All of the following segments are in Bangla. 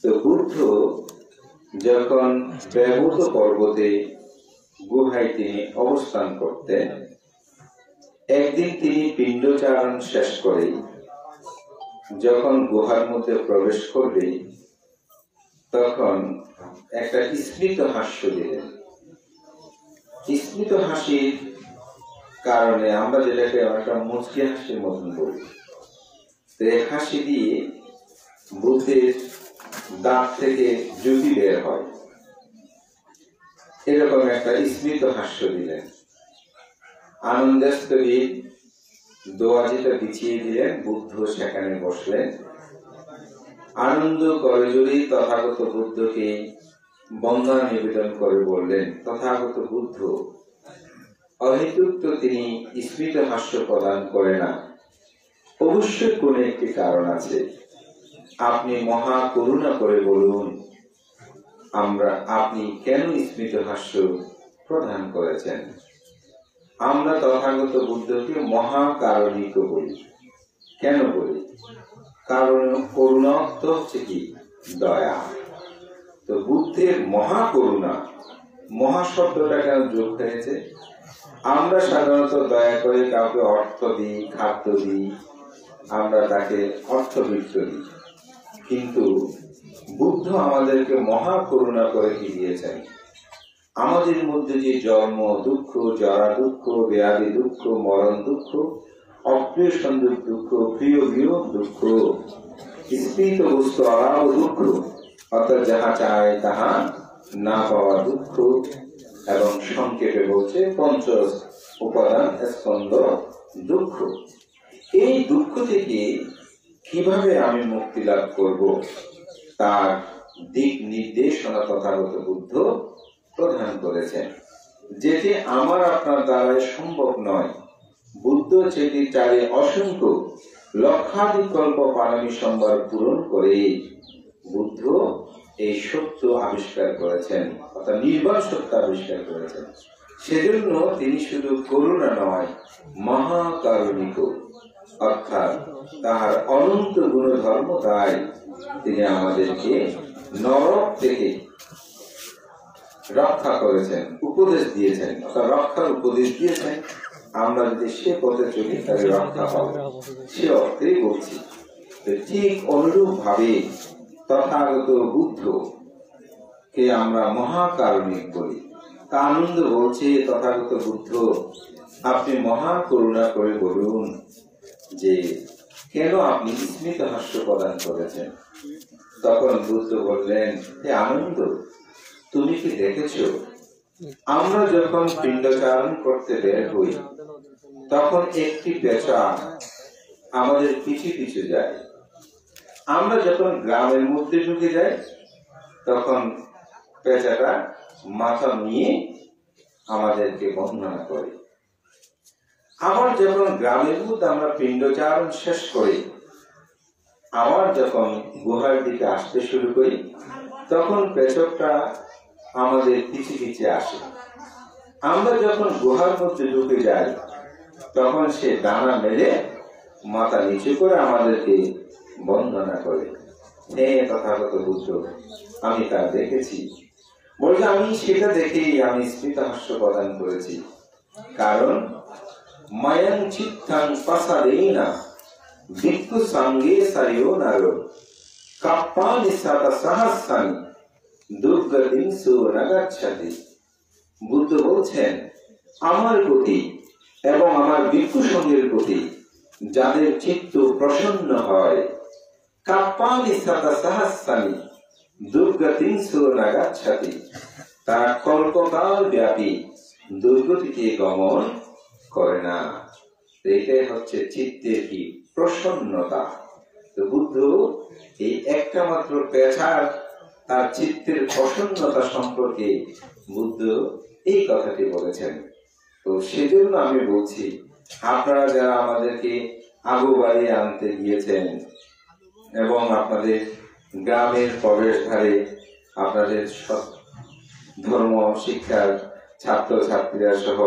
তো বুদ্ধ যখন ব্যবহৃত পর্বতে গুহায় তিনি অবস্থান করতেন, একদিন তিনি পিণ্ডচারণ শেষ করে যখন গুহার মধ্যে প্রবেশ করবে তখন একটা স্মিত হাস্য দিলেন। স্মিত হাসির কারণে আমরা যেটাকে একটা মুচকি হাসির মতন বলি, হাসি দিয়ে বুদ্ধের দাঁত থেকে জুতি বের হয়, এরকম একটা স্মিত হাস্য দিলেন। আনন্দাস্তবীর দোয়াজিটা বিছিয়ে দিলেন, বুদ্ধ সেখানে বসলেন। আনন্দ করজোড়ে তথাগত বুদ্ধকে বন্দনা নিবেদন করে বললেন, তথাগত বুদ্ধ অহেতুক তো তিনি স্মিত হাস্য প্রদান করে না, অবশ্যই কোন একটি কারণ আছে। আপনি মহা করুণা করে বলুন আপনি কেন স্মিত হাস্য প্রদান করেছেন। আমরা তথাগত বুদ্ধকে মহাকারণিক বলি। কেন বলি? কারণ করুণা তো হচ্ছে কি দয়া। তো বুদ্ধের মহাকরুণা, মহা শব্দটা কেন যোগ হয়েছে? আমরা সাধারণত দয়া করে কাউকে অর্থ দিই, খাদ্য দিই, আমরা তাকে অর্থবৃত্ত দিই, কিন্তু বুদ্ধ আমাদেরকে মহা করুণা করে কি দিয়েছেন? আমাদের মধ্যে যে জন্ম দুঃখ, জরা দুঃখ, ব্যাধি দুঃখ, মরণ দুঃখ, অপ্রিয় সংযোগ দুঃখ, প্রিয় বিয়োগ দুঃখ, স্মৃত বস্তু অভাব দুঃখ, অর্থাৎ যাহা চায় তাহা না পাওয়া দুঃখ, এবং সংক্ষেপে বলছে পঞ্চ উপাদান স্কন্ধ দুঃখ। এই দুঃখ থেকে কিভাবে আমি মুক্তি লাভ করব তার দিক নির্দেশনা তথাগত বুদ্ধ প্রদান করেছেন, যেটি আমার আপনার দ্বারা সম্ভব নয়। বুদ্ধ সেটি চারে অসংখ্য লক্ষাধিক কল্প পারমি সম্ভার পূরণ করে বুদ্ধ এই সত্য আবিষ্কার করেছেন, অর্থাৎ নির্বাণ সত্য আবিষ্কার করেছেন। সেজন্য তিনি শুধু করুণা নয়, মহাকারুণিক, অর্থাৎ তাহার অনন্ত গুণধর্ম তাই তিনি আমাদেরকে নরক থেকে রক্ষা করেছেন, উপদেশ দিয়েছেন, অর্থাৎ রক্ষার উপদেশ দিয়েছেন। আমরা যদি সে পথে চলি তাহলে রক্ষা পাবো, সে অর্থেই বলছি। ঠিক অনুরূপ ভাবে তথাগত বুদ্ধ কে আমরা মহাকারুণিক বলি। তা আনন্দ বলছে, তথাগত বুদ্ধ আপনি মহা করুণা করে বলুন যে কেন আপনি স্মিত হাস্য প্রদান করেছেন। তখন বুদ্ধ বললেন, হে আনন্দ, তুমি কি দেখেছ আমরা যখন পিণ্ডচারণ করতে বের হই তখন একটি পেঁচা আমাদের পিছু পিছু যায়। আমরা যখন গ্রামের মধ্যে ঢুকে যাই তখন পেঁচাটা মাথা নিয়ে আমাদেরকে বন্দনা করে। আবার যখন গ্রামের মধ্যে আমরা পিণ্ডচারণ শেষ করি, আবার যখন গুহার দিকে আসতে শুরু করি তখন পেঁচকটা আমাদের পিছে পিছে আসে। আমরা যখন গুহার মধ্যে ঢুকে যাই তখন সে ডানা মেলে মাথা নিচু করে আমাদেরকে বন্দনা করে। হে তথাগত বুদ্ধ, আমি তা দেখেছি। বলছে আমি সেটা দেখেই আমি স্মিত হাস্য প্রদান করেছি, কারণ মায়াং চিত্তাং পাসাদেনা ভিক্ষু সঙ্গে সারিও নারো কাপ্পানি সাতা সাহাসানি দুর্গতিং সুনাগাচ্ছাতি। বুদ্ধ বলছেন আমার প্রতি এবং আমার ভিক্ষু সঙ্গের প্রতি যাদের চিত্ত প্রসন্ন হয়, কাপ্পানি সাতা সাহাসানি দুর্গতিং সুনাগাচ্ছাতি, তারা কল্পকাল ব্যাপী দুর্গতিতে গমন করে না। এটাই হচ্ছে চিত্তের কি প্রসন্নতা। তো বুদ্ধ এই একটা মাত্র পেঁচার তার চিত্তের প্রসন্নতা সম্পর্কে বুদ্ধ এই কথাটি বলেছেন। তো সেজন্য আমি বলছি, আপনারা যারা আমাদেরকে আগুবাড়ি আনতে গিয়েছেন এবং আপনাদের গ্রামের প্রবেশদ্বারে আপনাদের ধর্ম শিক্ষার ছাত্র ছাত্রীরা সহ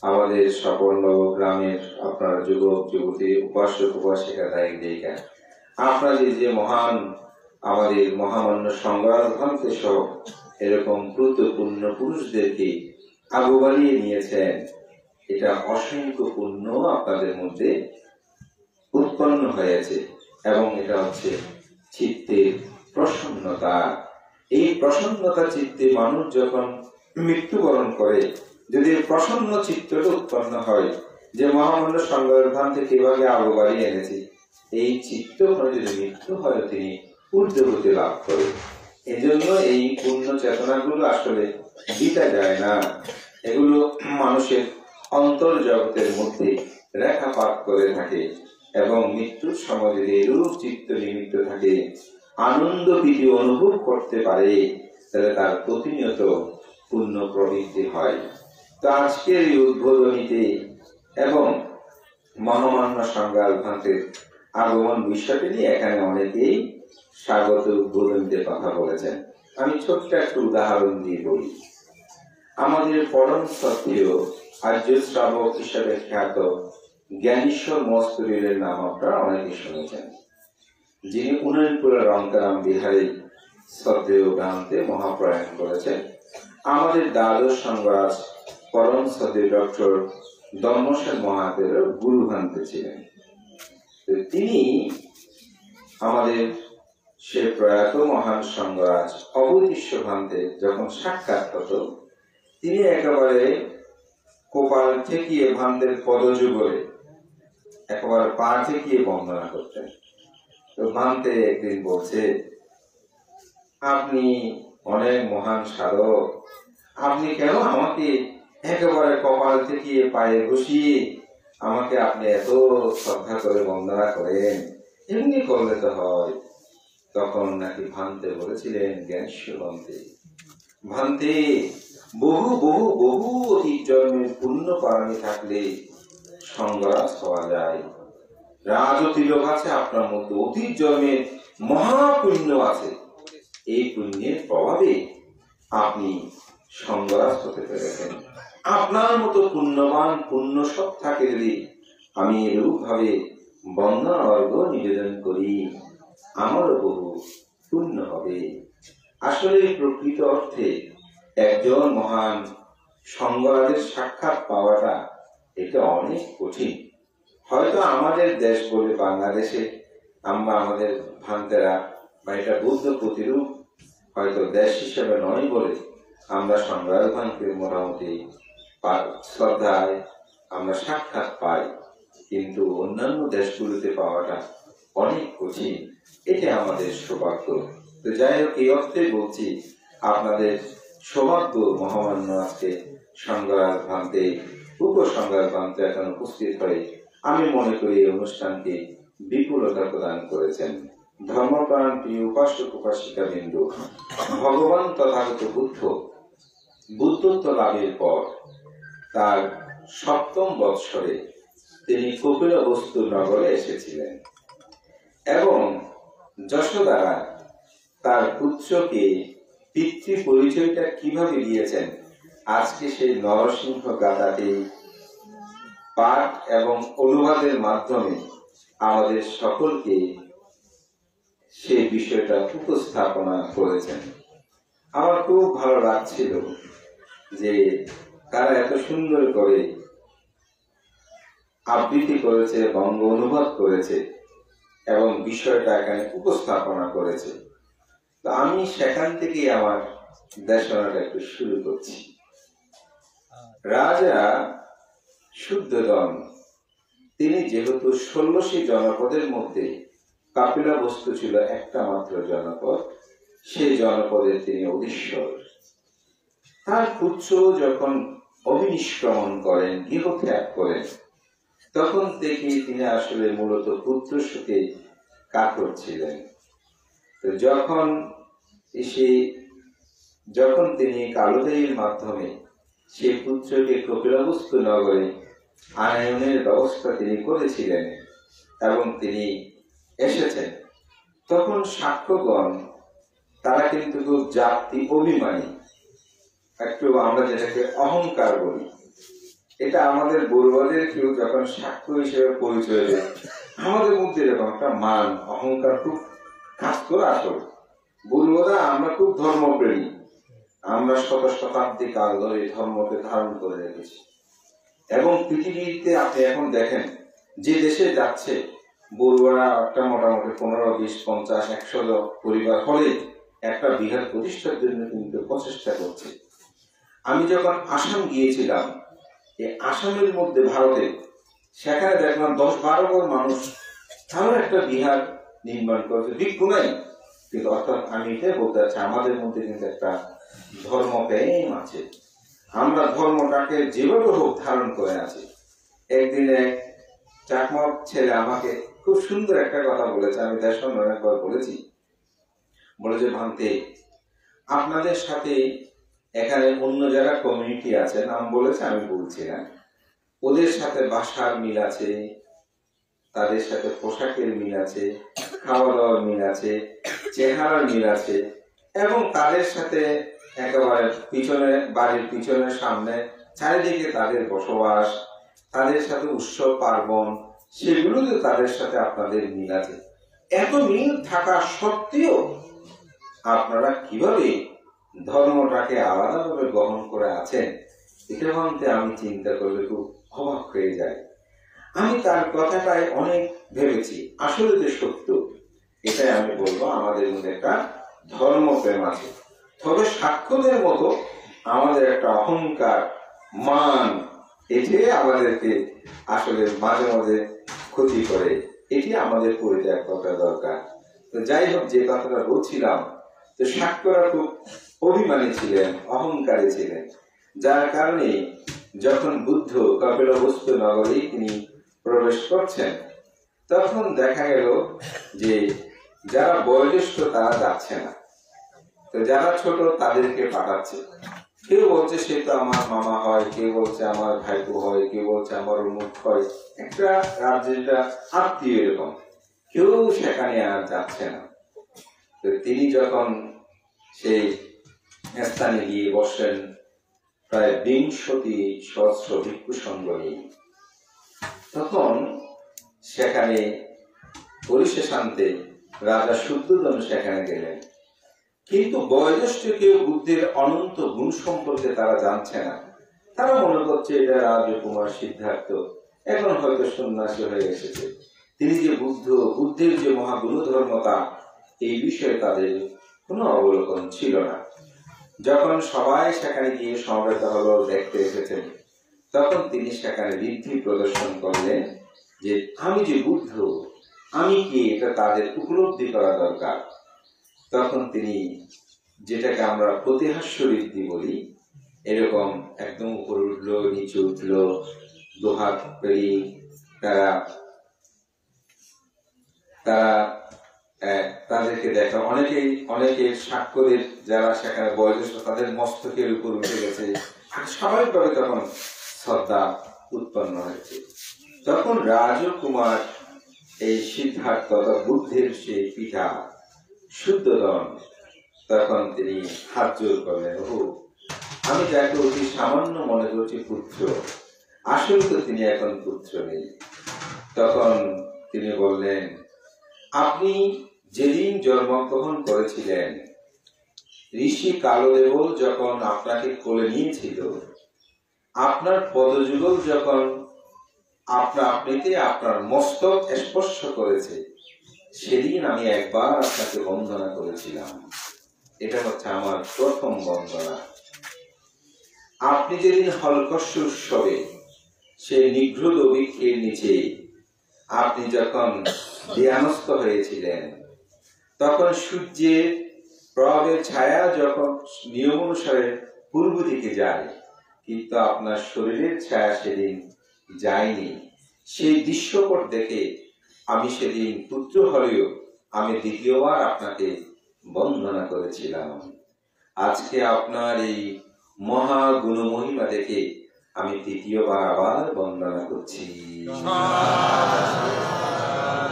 আমাদের সকল গ্রামের আপনার যুবক যুবতী, উপাসক উপাসিকা, দায়িকা, আপনাদের যে মহান আমাদের মহামান্য সংগ্রামকে সহ এরকম গুরুত্বপূর্ণ পুরুষদেরকে আগে বাড়িয়ে নিয়েছেন। এটা অসংখ্য পুণ্য আপনাদের মধ্যে উৎপন্ন হয়েছে এবং এটা হচ্ছে চিত্তের প্রসন্নতা। এই প্রসন্নতা চিত্তে মানুষ যখন মৃত্যুবরণ করে, যদি প্রসন্ন চিত্তটা উৎপন্ন হয় যে মহামান্য সংগ্রাম থেকে কিভাবে আগে বাড়িয়ে এনেছি, এই চিত্ত যদি মৃত্যু হয় তিনি ঊর্ধ্বগতি লাভ করে। এজন্য এই পূর্ণ চেতনাগুলো আসলে দিতে যায় না, এগুলো মানুষের অন্তর জগতের মধ্যে রেখাপাত করে থাকে এবং মৃত্যুর সময় যদি এরূপ চিত্ত নিমিত্ত থাকে, আনন্দ প্রীতি অনুভব করতে পারে, তাহলে তার প্রতিনিয়ত পূর্ণ প্রবৃত্তি হয়। তো আজকের এই উদ্বোধনীতে এবং মহামান্য সংগ্রামের আগমন বিষয়টি নিয়ে এখানে অনেকেই স্বাগত উদ্বোধনীতে কথা বলেছেন। আমি ছোট্ট একটা উদাহরণ দিয়ে বলি। আমাদের পরম শ্রদ্ধেয় আর্য শ্রাবক হিসেবে খ্যাত জ্ঞানেশ্বর মস্তরীরের নাম আপনারা অনেকে শুনেছেন, যিনি উনয়নপুরের রঙ্কারাম বিহারে শ্রদ্ধেয় গ্রান্তে মহাপ্রয়াণ করেছেন। আমাদের দ্বাদশ সংঘরাজ পরম শ্রদ্ধেয় ডক্টর ধর্মসেন মহাদেবের গুরু ভান্তে ছিলেন। তিনি আমাদের সে প্রয়াত মহান সংঘরাজ অবতীর্ষ ভান্তে যখন সাক্ষাৎ হতো, তিনি একেবারে কপাল ঠেকিয়ে ভান্তের পদযুগলে একেবারে পা ঠেকিয়ে বন্দনা করতেন। তো ভান্তে একদিন বলছে, আপনি অনেক মহান সাধক, আপনি কেন আমাকে একেবারে কপাল ঠেকিয়ে পায়ে বসিয়ে আমাকে আপনি এত শ্রদ্ধা করে বন্দনা করেন, এমনি করলে তো হয়। তখন নাকি ভান্তে বলেছিলেন, জ্ঞানেশ্বর ভান্তে বহু বহু বহু অতীত জন্মের পুণ্য পারানি থাকলে সংগ্রাস হওয়া যায়। রাজতিলক আছে আপনার মধ্যে, অতীত জন্মের মহাপুণ্য আছে, এই পুণ্যের প্রভাবে আপনি সংগ্রাস হতে পেরেছেন। আপনার মতো পুণ্যবান পুণ্য সব থাকে যদি আমি এরূপ ভাবে বন্দনা অর্ঘ নিবেদন করি, আমারও বহু পুণ্য হবে। আসলে প্রকৃত অর্থে একজন মহান সংগ্রামের সাক্ষাৎ পাওয়াটা এটা অনেক কঠিন। হয়তো আমাদের দেশ বলে বাংলাদেশে আমরা আমাদের ভান্তেরা বা এটা বুদ্ধ প্রতিরূপ হয়তো দেশ হিসেবে নয় বলে আমরা সংগ্রাম ভানকে মোটামুটি শ্রদ্ধায় আমরা সাক্ষাৎ পাই, কিন্তু অন্যান্য দেশগুলিতে পাওয়াটা অনেক কঠিন। এটা আমাদের সৌভাগ্য। তো যাই হোক, এই অর্থে বলছি আপনাদের সৌভাগ্য মহামান্য আজকে সংগ্রাম ভান্তে উপসংগ্রাম ভান্তে এখন উপস্থিত হয়ে আমি মনে করি এই অনুষ্ঠানকে বিপুলতা প্রদান করেছেন। ধর্মপ্রাণ প্রিয় উপাসক উপাসিকা বিন্দু, ভগবান তথাগত বুদ্ধত্ব লাভের পর তার ৭ম বৎসরে তিনি কপিলবস্তু নগরে এসেছিলেন এবং যশোদা তার পুত্রকে পিতৃ পরিচয়টা কিভাবে দিয়েছেন, আজকে সেই নরসিংহ গাথাটি পাঠ এবং অনুবাদের মাধ্যমে আমাদের সকলকে সেই বিষয়টা উপস্থাপনা করেছেন। আমার খুব ভালো লাগছিল যে তারা এত সুন্দর করে আবৃত্তি করেছে, বঙ্গ অনুবাদ করেছে এবং বিষয়টা এখানে উপস্থাপনা করেছে। তো আমি সেখান থেকে আমার দেশনাটা একটু শুরু করছি। রাজা শুদ্ধোদন তিনি যেহেতু ১৬টি জনপদের মধ্যে কাপিলবস্তু ছিল একটা মাত্র জনপদ, সেই জনপদের তিনি অধীশ্বর। তার পুত্র যখন অভিনিষ্ক্রমণ করেন, গৃহত্যাগ করেন, তখন থেকে তিনি আসলে মূলত পুত্র সুখে কাতর ছিলেন। তো যখন তিনি কালদেবীর মাধ্যমে সেই পুত্রকে কপিলবস্তু নগরে আনয়নের ব্যবস্থা তিনি করেছিলেন এবং তিনি এসেছেন, তখন সাক্ষ্যগণ তারা কিন্তু খুব জাতি অভিমানী, একটু আমরা যেটাকে অহংকার বলি, এটা আমাদের বড়ুয়াদের কেউ যখন সাক্ষ্য হিসেবে পরিচয় দেয়, আমাদের মধ্যে এরকম একটা মান অহংকার খুব কাজ করে আসল বলবো না আমরা খুব ধর্মপ্রেমী, আমরা শত শতাব্দী কাল ধরে ধর্মকে ধারণ করে রেখেছি। এবং পৃথিবীতে আপনি এখন দেখেন যে দেশে যাচ্ছে বড়ুয়ারা একটা মোটামুটি 15, 20, 50, 100 পরিবার হলে একটা বিহার প্রতিষ্ঠার জন্য কিন্তু প্রচেষ্টা করছে। আমি যখন আসাম গিয়েছিলাম, এই আসামের মধ্যে ভারতে, সেখানে দেখলাম 10-12 ঘর মানুষ তারও একটা বিহার নির্মাণ করেছে। বিজ্ঞ নাই, কিন্তু অর্থাৎ আমি এটাই বলতে চাচ্ছি আমাদের মধ্যে কিন্তু একটা ধর্মপ্রেম আছে, আমরা ধর্মটাকে যেভাবে হোক ধারণ করে আছি। একদিন এক চাকমা ছেলে আমাকে খুব সুন্দর একটা কথা বলেছে, আমি তার সঙ্গে অনেকবার বলেছি। বলেছে, ভান্তে আপনাদের সাথে এখানে অন্য যারা কমিউনিটি আছে, নাম বলেছে আমি বলছি না, ওদের সাথে ভাষার মিল আছে, তাদের সাথে পোশাকের মিল আছে, খাওয়া দাওয়ার মিল আছে, চেহারার মিল আছে, এবং তাদের সাথে একেবারে পিছনে বাড়ির পিছনে সামনে চারিদিকে তাদের বসবাস, তাদের সাথে উৎসব পার্বণ, সেগুলোতে তাদের সাথে আপনাদের মিল আছে। এত মিল থাকা সত্ত্বেও আপনারা কিভাবে ধর্মটাকে আলাদাভাবে গ্রহণ করে আছেন, এটা ভাবতে আমি চিন্তা করলে খুব অবাক হয়ে যায়। আমি তার কথাটাই অনেক ভেবেছি, আসলে যে সত্য এটাই আমি বলবো, আমাদের মধ্যে একটা ধর্মপ্রেম আছে। তবে সাক্ষ্যদের মতো আমাদের একটা অহংকার, মান, এটাই আমাদেরকে আসলে মাঝে মাঝে ক্ষতি করে, এটি আমাদের পরিত্যাগ করা দরকার। তো যাই হোক, যে কথাটা বলছিলাম, তো সাক্ষ্যরা খুব অভিমানী ছিলেন, অহংকারী ছিলেন, যার কারণে যখন বুদ্ধ কপিলবস্তু নগরে তিনি প্রবেশ করছেন, তখন দেখা গেল যে যারা বয়োজ্যেষ্ঠ তারা যাচ্ছে না, তো যারা ছোট তাদেরকে পাঠাচ্ছে। কেউ বলছে সে তো আমার মামা হয়, কেউ বলছে আমার ভাইপো হয়, কেউ বলছে আমার অমুক হয়, একটা রাজ্যটা আত্মীয় এরকম, কেউ সেখানে আর যাচ্ছে না। তো তিনি যখন সেই স্থানে গিয়ে বসেন, প্রায় 20,000 ভিক্ষু সঙ্গ নিয়ে, তখন সেখানে পরিশেষান্তে রাজা শুদ্ধোধন সেখানে গেলেন। কিন্তু বয়োজ্যেষ্ঠ কেউ বুদ্ধের অনন্ত গুণ সম্পর্কে তারা জানছে না, তারা মনে করছে এটা রাজকুমার সিদ্ধার্থ, এখন হয়তো সন্ন্যাসী হয়ে এসেছে, তিনি যে বুদ্ধের যে মহাগুণধর্মতা, এই বিষয়ে তাদের কোনো অবলোকন ছিল না। যখন সবাই সেখানে গিয়ে সমবেত হলো, দেখতে এসেছেন, তখন তিনি সেখানে বৃদ্ধি প্রদর্শন করলেন যে আমি যে বুদ্ধ, আমি কি, এটা তাদের উপলব্ধি করা দরকার। তখন তিনি, যেটাকে আমরা প্রতিহাস্য বৃদ্ধি বলি, এরকম একদম উপরে উঠলো, নিচে উঠলো, দোহাত পেরি, তাদেরকে দেখা, অনেকের সাক্ষ্যদের যারা সেখানে বয়োজ্যেষ্ঠ তাদের মস্তকের উপর উঠে গেছে, স্বাভাবিকভাবে তখন শ্রদ্ধা উৎপন্ন হয়েছে। তখন রাজকুমার এই সিদ্ধার্থ বুদ্ধের সেই পিতা শুদ্ধোধন, তখন তিনি হাত জোর করলেন, আমি যাকে অতি সামান্য মনে করছি পুত্র, আসলে তো তিনি এখন পুত্র নেই। তখন তিনি বললেন, আপনি যেদিন জন্মগ্রহণ করেছিলেন, ঋষি কালদেবল যখন আপনাকে কোলে নিয়েছিল, আপনার পদযুগল যখন আপনিতে আপনার মস্তক স্পর্শ করেছে, সেদিন আমি একবার আপনাকে বন্দনা করেছিলাম। এটা হচ্ছে আমার প্রথম বন্দনা। আপনি যেদিন হলকস্য উৎসবে সেই নিগ্রোধ বৃক্ষের নিচে আপনি যখন ধ্যানস্থ হয়েছিলেন, তখন সূর্যের প্রভাবের ছায়া যখন নিয়ম অনুসারে পূর্ব দিকে যায়, কিন্তু আপনার শরীরের ছায়া সেদিন যায়নি। সেই দৃশ্যপট দেখে আমি সেদিন পুত্র হলেও আমি দ্বিতীয়বার আপনাকে বন্দনা করেছিলাম। আজকে আপনার এই মহা গুণ মহিমা দেখে আমি তৃতীয়বার আবার বন্দনা করছি।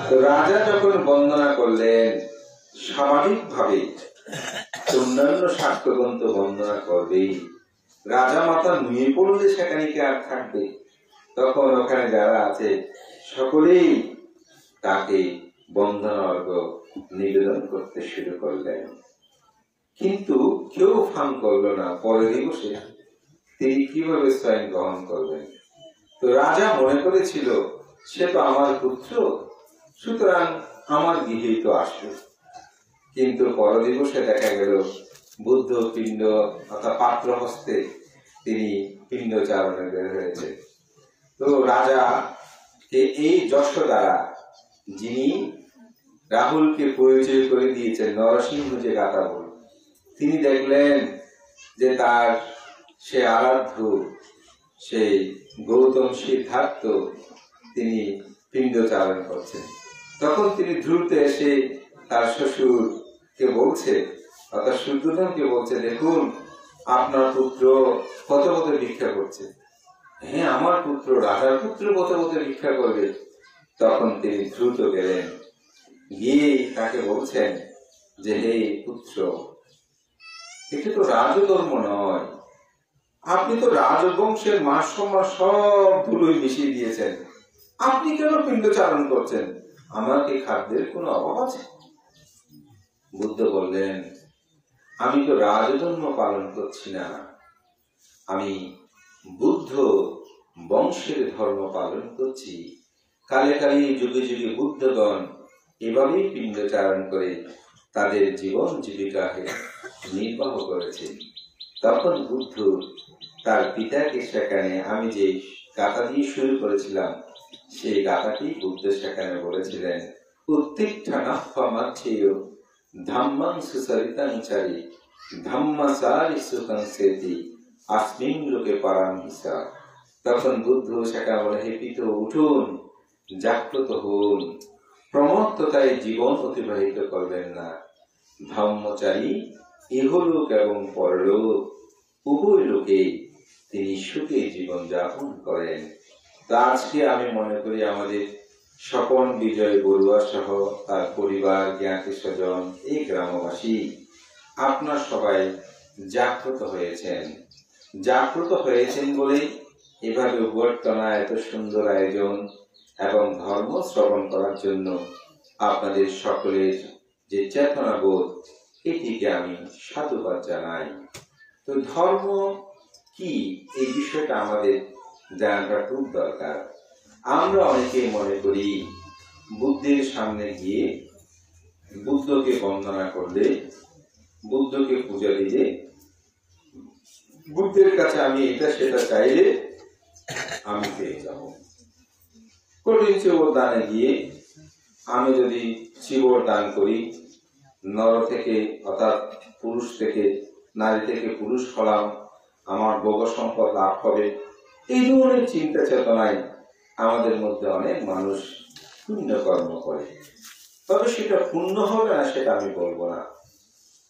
তো রাজা যখন বন্দনা করলেন, স্বাভাবিকভাবে অন্যান্য সাক্ষ্যগণ তো বন্দনা করবেই, রাজা মাতা নুয়ে পড়লে সেখানে কি আর থাকবে? তখন ওখানে যারা আছে সকলেই তাকে বন্দনা অর্ঘ্য নিবেদন করতে শুরু করলেন। কিন্তু কেউ ফান করলো না পরের দিবসে তিনি কিভাবে স্বয়ং গ্রহণ করবেন। তো রাজা মনে করেছিল সে তো আমার পুত্র, সুতরাং আমার গৃহেই তো আসবে। কিন্তু পরের দিবসে দেখা গেল বুদ্ধ পিণ্ড অর্থাৎ পাত্র হস্তে তিনি পিণ্ড চারণে বের হয়েছে। তো রাজা কে এই যশোদারা, যিনি রাহুলকে পরিচয় করে দিয়েছেন নরসিংহ যে গাথা বল, তিনি দেখলেন যে তার সে আরাধ্য সেই গৌতম সিদ্ধার্থ তিনি পিণ্ড চারণ করছেন। তখন তিনি দ্রুত এসে তার শ্বশুরকে বলছে, অর্থাৎ শুদ্ধোধনকে বলছে, দেখুন আপনার পুত্র পথে পথে ভিক্ষা করছে। হ্যাঁ, আমার পুত্র, রাজার পুত্র পথে পথে ভিক্ষা করবে। তখন তিনি দ্রুত গেলেন, গিয়ে তাকে বলছেন যে হে পুত্র, এটা তো রাজধর্ম নয়, আপনি তো রাজবংশের মান সম্মান সব ধুলোয় মিশিয়ে দিয়েছেন, আপনি কেন পিণ্ড চারণ করছেন? আমার কি খাদ্যের কোনো অভাব আছে? বুদ্ধ বললেন, আমি তো রাজধর্ম পালন করছি না, আমি বুদ্ধ বংশের ধর্ম পালন করছি। কালে কালে যুগে যুগে বুদ্ধগণ এভাবেই পিণ্ড চারণ করে তাদের জীবন জীবিকাকে নির্বাহ করেছে। তখন বুদ্ধ তার পিতাকে সেখানে, আমি যে গাথা দিয়ে শুরু করেছিলাম সেই গাথাটি বুদ্ধ সেখানে বলেছিলেন, উত্তিষ্ঠানাফামাচ্ছেয় ধাম্মাং সুচরিতাং চারি ধাম্মাচারি সুখং সেতি আসমিন লোকে পারামহিসা। তখন বুদ্ধ সেখানে বলে, হে পিত, উঠুন, জাগ্রত হন, প্রমত্ততায় জীবন অতিবাহিত করবেন না। ধম্মচারী ইহলোক এবং পরলোক উভয় লোকে তিনি সুখে জীবন যাপন করেন। তা আজকে আমি মনে করি আমাদের স্বপন বিজয় বড়ুয়া সহ তার পরিবার, জ্ঞাতি স্বজন, এই গ্রামবাসী আপনার সবাই জাগ্রত হয়েছেন। জাগ্রত হয়েছেন বলে এভাবে অভ্যর্থনা, এত সুন্দর আয়োজন এবং ধর্ম শ্রবণ করার জন্য আপনাদের সকলের যে চেতনা বোধ, এটিকে আমি সাধুবাদ জানাই। তো ধর্ম কি, এই বিষয়টা আমাদের জানাটা খুব দরকার। আমরা অনেকে মনে করি বুদ্ধের সামনে গিয়ে বুদ্ধকে বন্দনা করলে, বুদ্ধকে পূজা দিলে, বুদ্ধের কাছে আমি এটা সেটা চাইলে আমি পেয়ে যাব। কঠিন চিবর দানে গিয়ে আমি যদি চিবর দান করি, নর থেকে অর্থাৎ পুরুষ থেকে নারী থেকে পুরুষ হলাম, আমার ভোগ সম্পদ লাভ হবে, এই ধরনের চিন্তা চেতনায় আমাদের মধ্যে অনেক মানুষ পুণ্য কর্ম করে। তবে সেটা পুণ্য হবে না সেটা আমি বলবো না,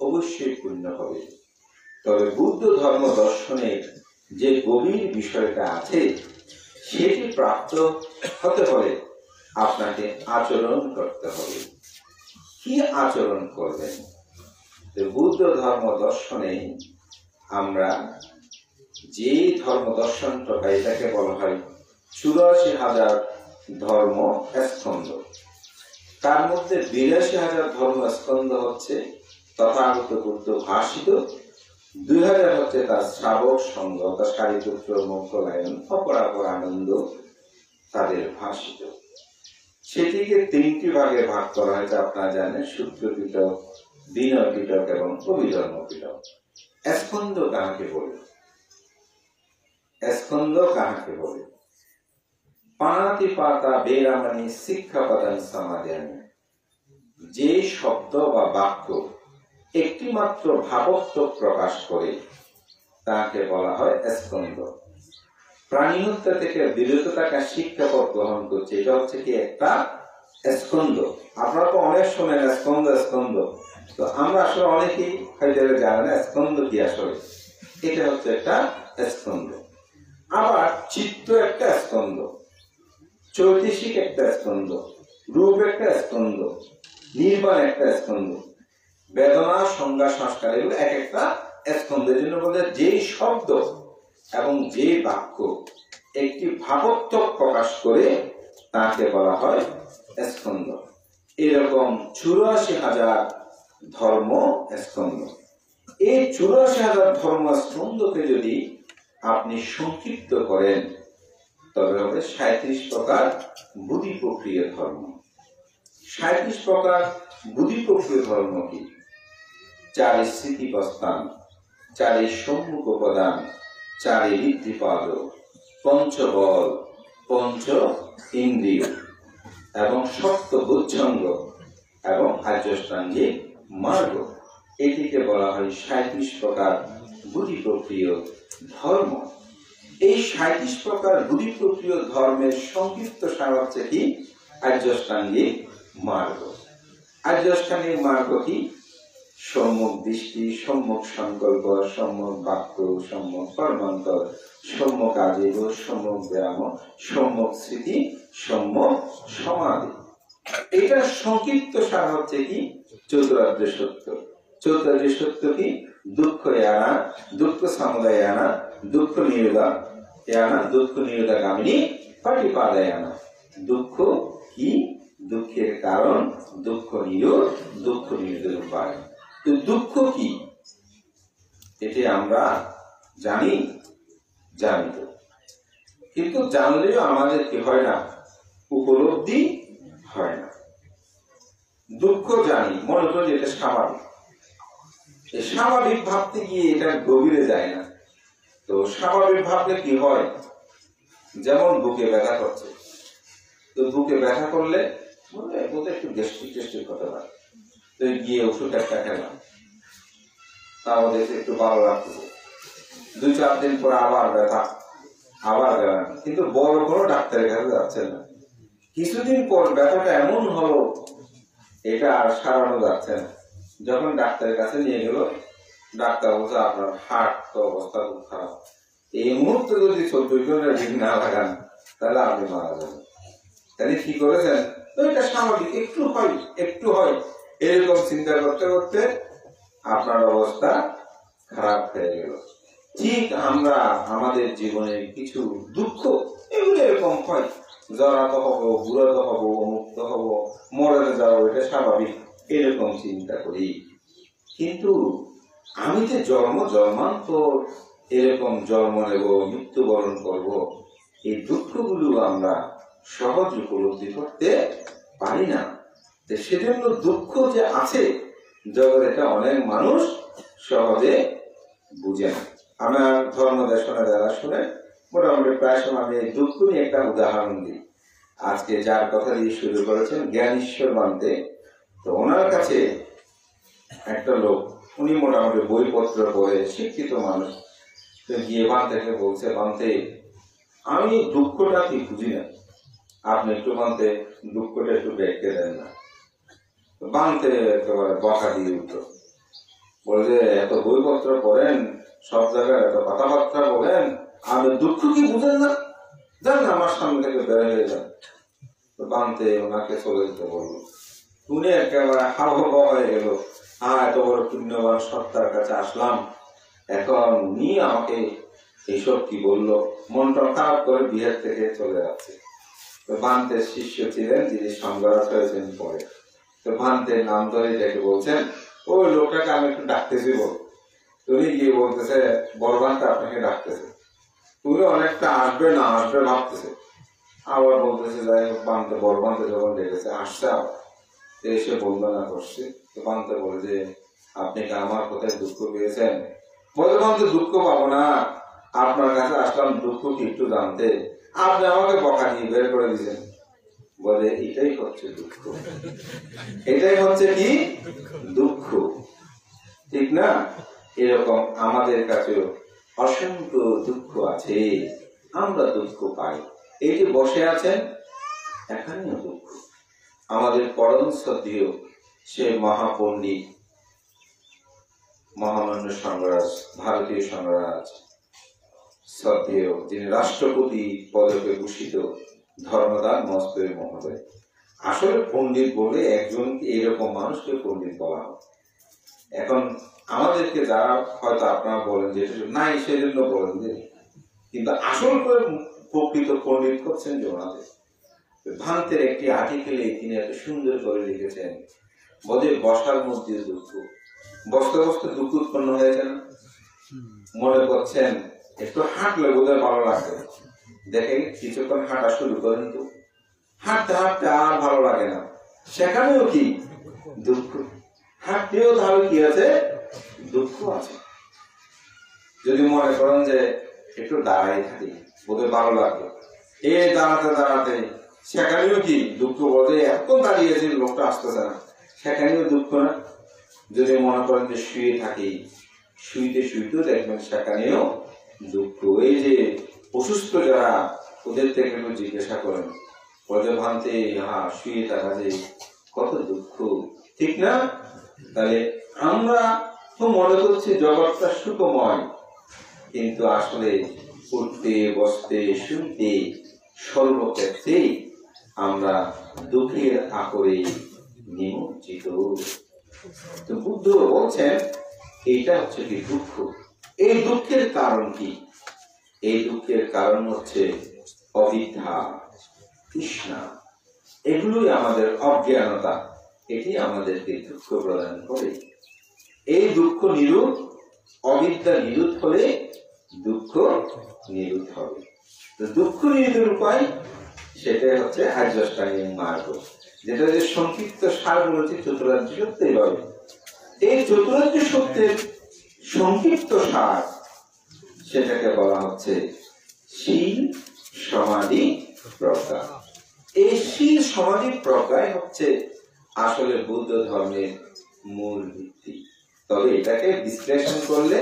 অবশ্যই পুণ্য হবে। তবে বুদ্ধ ধর্ম দর্শনের যে গভীর বিষয়টা আছে সেটি প্রাপ্ত হতে হলে আপনাকে আচরণ করতে হবে। কি আচরণ করবেন? বুদ্ধ ধর্ম দর্শনে আমরা যে ধর্ম দর্শনটা, এটাকে বলা হয় ৮৪,০০০ ধর্ম স্কন্ধ। তার মধ্যে ৮২,০০০ ধর্ম স্কন্ধ হচ্ছে তথাগত বুদ্ধ ভাষিত, ২,০০০ হচ্ছে তার শ্রাবক সঙ্গ, তার সারিপুত্র, মোক্ষলায়ন, অপরাপর আনন্দ তাদের ভাষিত। সেটিকে ৩টি ভাগে ভাগ করা হয়েছে, আপনারা জানেন, সূত্র পিটক, বিনয় পিটক এবং অভিধর্ম পিটক। স্কন্ধ কাহাকে বলে? স্কন্ধ কাহাকে বলে? পানাতি পাতা বেরামানি শিক্ষাপাদান সমাধানী, যে শব্দ বা বাক্য একটি মাত্র ভাবত্ব প্রকাশ করে তাকে বলা হয় স্কন্ধ। প্রাণী হত্যা থেকে বিরত থাকা শিক্ষাপদ গ্রহণ করছে, এটা হচ্ছে কি একটা স্কন্ধ। আপনারা তো অনেক শোনেন স্কন্ধ স্কন্ধ, তো আমরা আসলে অনেকেই হয়তো জানেন স্কন্ধ কি আসলে। এটা হচ্ছে একটা স্কন্ধ। আবার চিত্ত একটা স্কন্ধ, চৈতসিক একটা স্কন্ধ, রূপ একটা স্কন্ধ, নির্বাণ একটা স্কন্ধ, বেদনা, সংজ্ঞা, সংস্কার, এগুলো এক একটা স্কন্ধের জন্য বলে যে শব্দ এবং যে বাক্য একটি ভাবত্ব প্রকাশ করে তাকে বলা হয় স্কন্ধ। এরকম 84,000 ধর্ম স্কন্ধ। এই 84,000 ধর্ম স্কন্ধকে যদি আপনি সংক্ষিপ্ত করেন তবে হবে 37 প্রকার বুদ্ধি প্রক্রিয়া ধর্ম। 37 প্রকার বুদ্ধি প্রক্রিয়া ধর্ম কি? 4 স্মৃতিপ্রস্থান, 4 সম্মুখ উপাদান, 4 ঋদ্ধিপাদ, পঞ্চবল, পঞ্চ ইন্দ্রিয় এবং সপ্ত বুদ্ধঙ্গ এবং আর্যষ্টাঙ্গিক মার্গ। এটিকে বলা হয় 37 প্রকার বুদ্ধি প্রক্রিয়া ধর্ম। এই 37 প্রকার বুদ্ধি প্রক্রিয়া ধর্মের সংক্ষিপ্ত সার হচ্ছে কি? আর্যষ্টাঙ্গিক মার্গ। আর্যষ্টাঙ্গিক মার্গ কি? সম্যক দৃষ্টি, সম্যক সংকল্প, সম্যক বাক্য, সম্যক কর্মান্তর, সম্যক আজীব, সম্যক ব্যায়াম, সম্যক স্মৃতি, সম্যক সমাধি। এটার সংক্ষিপ্ত সার হচ্ছে কি? চতুরার্য সত্য। চতুরার্য সত্য কি? দুঃখ এড়ানা, দুঃখ সমুদয় এড়ানা, দুঃখ নিরোধা এড়ানা, দুঃখ নিরোধাগামিনী পাটিপাদায় আনা। দুঃখ কি? দুঃখের কারণ, দুঃখ নিরোধ, দুঃখ নিরোধের উপায়। তো দুঃখ কি এটি আমরা জানি তো, কিন্তু জানলেও আমাদের কি হয় না, উপলব্ধি হয় না। দুঃখ জানি, মনে করি এটা স্বাভাবিক। স্বাভাবিক ভাবতে গিয়ে এটা গভীরে যায় না। তো স্বাভাবিক ভাবলে কি হয়, যেমন বুকে ব্যথা করছে, তো বুকে ব্যথা করলে বোধহয় একটু গ্যাস্ট্রিক হতে পারে, তো গিয়ে ওষুধ একটা খেলাম, তাও দেখে একটু ভালো লাগছে। 2-4 দিন পরে আবার ব্যথা, আবার গেলাম, কিন্তু বড় কোনো ডাক্তারের কাছে যাচ্ছে না। কিছুদিন পর ব্যথাটা এমন হলো এটা আর সারানো যাচ্ছে না। যখন ডাক্তারের কাছে নিয়ে গেল, ডাক্তার বলছে আপনার হার্ট তো অবস্থা খুব খারাপ, এই মুহূর্তে যদি 14 জনের ঋণ না লাগান তাহলে আপনি মারা যাবেন। তাহলে কি করেছেন, তো এটা স্বাভাবিক, একটু হয় এরকম চিন্তা করতে করতে আপনার অবস্থা খারাপ হয়ে গেল। ঠিক আমরা আমাদের জীবনে কিছু দুঃখ এগুলো এরকম হয়, জড়াত হব, বুড়াতে হব, মুক্ত হব, মরে যাবো, এটা স্বাভাবিক, এরকম চিন্তা করি। কিন্তু আমি যে জন্মান্তর এরকম জন্ম নেব, মৃত্যুবরণ করব, এই দুঃখগুলো আমরা সহজ উপলব্ধি করতে পারি না। সেজন্য দুঃখ যে আছে জগৎ, এটা অনেক মানুষ সহজে বুঝে না। আমার ধর্ম দেশনা যারা শুনে মোটামুটি প্রায় সময় আমি দুঃখ নিয়ে একটা উদাহরণ দিই। আজকে যার কথা দিয়ে শুরু করেছেন জ্ঞানেশ্বর বান্তে, তো ওনার কাছে একটা লোক, উনি মোটামুটি বইপত্র পড়ে শিক্ষিত মানুষ, গিয়ে বান্তেকে বলছে, বান্তে আমি দুঃখটা কি বুঝি না, আপনি একটু বান্তে দুঃখটা একটু ব্যাখ্যা দেন না। বান্তে একেবারে বকা দিয়ে উঠল, বলে এত বইপত্র পড়েন, সব জায়গায় এত কথাবার্তা বলেন, আপনি দুঃখ কি বুঝেন না, যান না আমার সামনে থেকে বের হয়ে যান। তো বান্তে ওনাকে চলে যেতে বললো। উনি একেবারে হাওয়া হয়ে গেল, এত বড় পুণ্যবান সত্তার কাছে আসলাম, এখন উনি আমাকে এইসব কি বললো, মনটা খারাপ করে বিহার থেকে চলে যাচ্ছে। তো বান্তের শিষ্য ছিলেন যিনি সংগ্রাস হয়েছেন পরে, তো বান্তের নাম ধরে দেখে বলছেন, ওই লোকটাকে আমি একটু ডাকতেছি বল। উনি গিয়ে বলতেছে, বরবানটা আপনাকে ডাকতেছে। তুমি অনেকটা আসবে না আসবে ভাবতেছে, আবার বলতেছে, যাই হোক বান্তে বরবানতে যখন ডেকেছে আসছে, আবার এসে বন্দনা করছে। তো বান্তে বলে যে, আপনি কি আমার কোথায় দুঃখ পেয়েছেন? বলে, বান্তে দুঃখ পাবো না, আপনার কাছে আসলাম দুঃখ কি একটু জানতে, আপনি আমাকে বকা দিয়ে বের করে দিয়েছেন। বলে, এটাই হচ্ছে দুঃখ, এটাই হচ্ছে কি দুঃখ, ঠিক না? এরকম আমাদের কাছেও অসংখ্য দুঃখ আছে, আমরা দুঃখ পাই। এই যে বসে আছেন, এখানেও দুঃখ। আমাদের পরম শ্রদ্ধেয় সে মহাপণ্ডিত মহামান্য সংগ্রাস, ভারতীয় সংগ্রাস শ্রদ্ধেয়, যিনি রাষ্ট্রপতি পদকে ভূষিত ধর্মদান মস্তরী মহোদয়। আসলে পণ্ডিত বলে একজন এরকম মানুষকে পণ্ডিত বলা হয়। এখন আমাদেরকে যারা হয়তো আপনারা বলেন যে নাই, সেজন্য বলেন যে, কিন্তু আসল করে প্রকৃত পণ্ডিত করছেন যে ওনাদের। ভান্তের একটি আর্টিকেলে তিনি এত সুন্দর করে লিখেছেন, বোধে বসার মধ্যে দুঃখ, বসতে বসতে দুঃখ উৎপন্ন হয়েছে না? মনে করছেন একটু হাঁটলে বোধহয় ভালো লাগবে, দেখে কিছুক্ষণ হাঁটা শুরু করেন, তো হাঁটতে হাঁটতে আর ভালো লাগে না, সেখানেও কি দুঃখ, হাঁটতেও তাহলে কি আছে? দুঃখ আছে। যদি মনে করেন যে একটু দাঁড়াই থাকি বোধহয় ভালো লাগবে, এই দাঁড়াতে দাঁড়াতে সেখানেও কি দুঃখ, বোধহয় এতক্ষণ দাঁড়িয়েছে লোকটা আসতেছে না, সেখানেও দুঃখ না? যদি মনে করেন যে শুয়ে থাকি, শুইতে শুইতেও দেখবেন সেখানেও দুঃখ। এই যে অসুস্থ যারা, ওদের থেকে একটু জিজ্ঞাসা করেন, বলে ভান্তে হ্যাঁ শুয়ে থাকা যে কত দুঃখ, ঠিক না? তাহলে আমরা তো মনে করছি জগৎটা সুখময়, কিন্তু আসলে উঠতে বসতে শুনতে সর্বক্ষেত্রে আমরা দুঃখের আকরে নিমজ্জিত। তো বুদ্ধ বলছেন এইটা হচ্ছে কি দুঃখ। এই দুঃখের কারণ কি? এই দুঃখের কারণ হচ্ছে অবিদ্যা, তৃষ্ণা, এগুলোই আমাদের অজ্ঞানতা, এটি আমাদেরকে দুঃখ প্রদান করে। এই দুঃখ নিরূপ, অবিদ্যা নিরূপ হলে দুঃখ নিরূপ হবে। তো দুঃখ নিরূপের উপায় সেটাই হচ্ছে আর্যাষ্টাঙ্গিক মার্গ, যেটা যে সংক্ষিপ্ত সার বলেছে চতুরার্য সত্যই হবে। এই চতুরার্য সত্যের সংক্ষিপ্ত সার, সেটাকে বলা হচ্ছে শীল সমাধি প্রজ্ঞা। এই শীল সমাধি প্রজ্ঞাই হচ্ছে আসলে বৌদ্ধ ধর্মের মূল ভিত্তি। তবে এটাকে বিশ্লেষণ করলে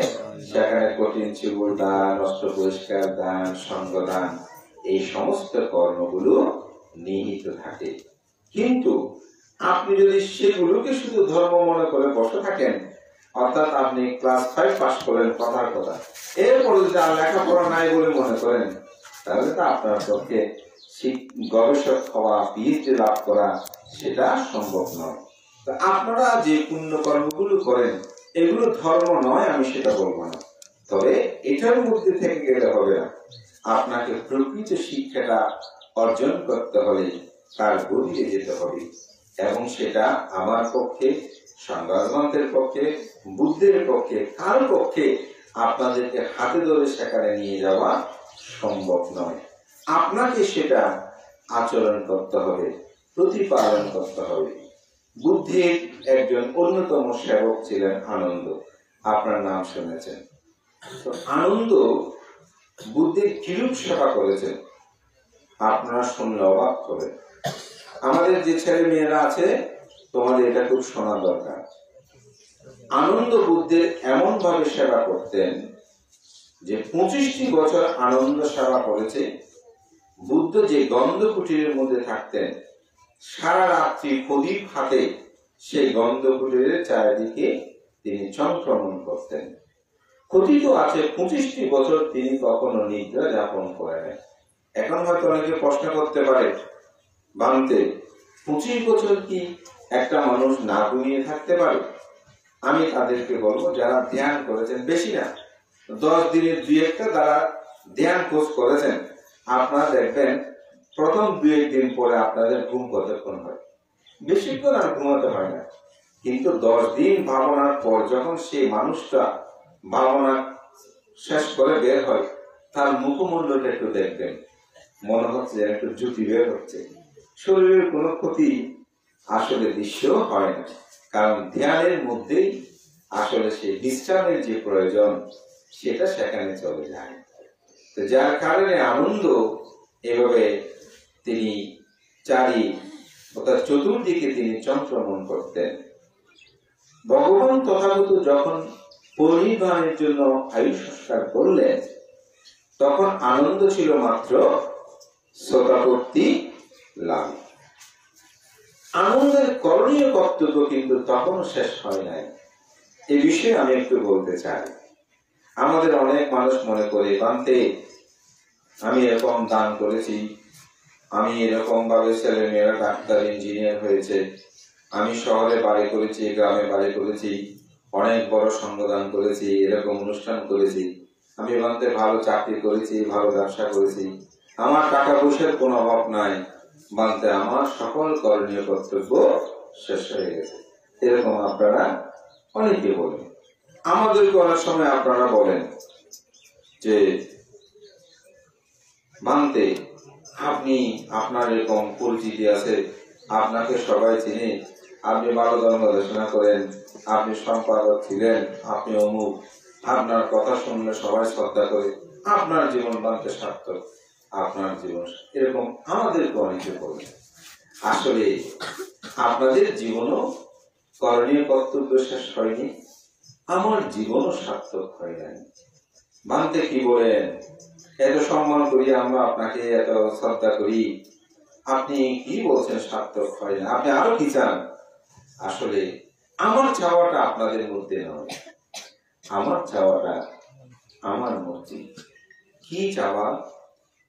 সেখানে কঠিন চিবুর দান, অস্ত্র পরিষ্কার দান, সঙ্গ দান, এই সমস্ত কর্মগুলো নিহিত থাকে। কিন্তু আপনি যদি সেগুলোকে শুধু ধর্ম মনে করে বসে থাকেন, অর্থাৎ আপনি ক্লাস 5 পাস করেন কথার কথা, এরপরে যদি আর লেখাপড়া নাই বলে মনে করেন, তাহলে তো আপনার পক্ষে গবেষক হওয়া, পিএইচডি লাভ করা সেটা সম্ভব নয়। আপনারা যে পুণ্য কর্মগুলো করেন এগুলো ধর্ম নয়, আমি সেটা বলবো না, তবে এটার মধ্যে থেকে গেলে হবে না। আপনাকে প্রকৃত শিক্ষাটা অর্জন করতে হলে তার গভীরে যেতে হবে, এবং সেটা আমার পক্ষে, সংবাদমাধ্যমের পক্ষে, বুদ্ধের পক্ষে, কার পক্ষে আপনাদেরকে হাতে ধরে সেখানে নিয়ে যাওয়া সম্ভব নয়। আপনাকে সেটা আচরণ করতে হবে, প্রতিপালন করতে হবে। বুদ্ধের একজন অন্যতম সেবক ছিলেন আনন্দ, আপনার নাম শুনেছেন। তো আনন্দ বুদ্ধের কিরূপ সেবা করেছেন আপনারা শুনলে অবাক হবেন। আমাদের যে ছেলে মেয়েরা আছে, তোমাদের এটা খুব শোনা দরকার। আনন্দ বুদ্ধের এমন ভাবে সেবা করতেন যে 25টি বছর আনন্দ সেবা করেছে। বুদ্ধ যে গন্ধ কুটিরের মধ্যে থাকতেন, সারা রাত্রি প্রদীপ হাতে সেই গন্ধ কুটিরের চারিদিকে তিনি সংক্রমণ করতেন। কথিত আছে 25টি বছর তিনি কখনো নিদ্রা যাপন করেন। এখন হয়তো অনেকে প্রশ্ন করতে পারে, ভান্তে 25 বছর কি একটা মানুষ না ঘুমিয়ে থাকতে পারে? আমি তাদেরকে বলবো, যারা ধ্যান করেছেন, বেশি না 10 দিনের 2-1টা যারা ধ্যান কোর্স করেছেন, আপনারা দেখবেন প্রথম 2-1 দিন পরে আপনাদের ঘুম কতক্ষণ হয়, বেশিক্ষণ আর ঘুমাতে হয় না। কিন্তু 10 দিন ভাবনার পর যখন সেই মানুষটা ভাবনা শেষ করে বের হয়, তার মুখমণ্ডলটা একটু দেখবেন, মনে হচ্ছে যেন একটু জুতি বের হচ্ছে। শরীরের কোনো ক্ষতি আসলে দৃশ্য হয় না, কারণ ধ্যানের মধ্যেই আসলে সেই বিশ্রামের যে প্রয়োজন সেটা সেখানে চলে যায়। তো যার কারণে আনন্দ এভাবে তিনি অর্থাৎ চতুর্দিকে তিনি সংক্রমণ করতেন। ভগবান তথাগত যখন পরিনির্বাণের জন্য আয়ু সংস্কার করলেন, তখন আনন্দ ছিল মাত্র শ্রোতাপত্তি লাভ। আনন্দের করণীয় কর্তব্য কিন্তু তখনও শেষ হয় নাই। এই বিষয়ে আমি একটু বলতে চাই। আমাদের অনেক মানুষ মনে করে, ভান্তে আমি এরকম দান করেছি, আমি এরকম ভাবে ছেলে মেয়েরা ডাক্তার ইঞ্জিনিয়ার হয়েছে, আমি শহরে বাড়ি করেছি, গ্রামে বাড়ি করেছি, অনেক বড় সঙ্গদান করেছি, এরকম অনুষ্ঠান করেছি, আমি ভান্তে ভালো চাকরি করেছি, ভালো ব্যবসা করেছি, আমার টাকা পয়সার কোনো অভাব নাই, মানতে আমার সকল করণীয় কর্তব্য শেষ হয়ে গেছে। এরকম আপনারা অনেকে বলেন। আমাদেরকে অনেক সময় আপনারা বলেন যে মানতে আপনি, আপনার এরকম পরিচিতি আছে, আপনাকে সবাই চিনে, আপনি ভালো ধর্ম দেশনা করেন, আপনি সম্পাদক ছিলেন, আপনি অমুক, আপনার কথা শুনলে সবাই শ্রদ্ধা করে, আপনার জীবন মানতে সার্থক, আপনার জীবন এরকম আমাদেরকে অনেকে বলেন। আসলে আপনাদের জীবনও করণীয় কর্তব্য শেষ হয়নি, আমার জীবনও সার্থক হয় নাই। মানতে কি বলেন, এত সম্মান করি আমরা আপনাকে, এত শ্রদ্ধা করি, আপনি কি বলছেন সার্থক হয় না, আপনি আরো কি চান? আসলে আমার চাওয়াটা আপনাদের মধ্যে নয়, আমার চাওয়াটা আমার মধ্যে। কি চাওয়া?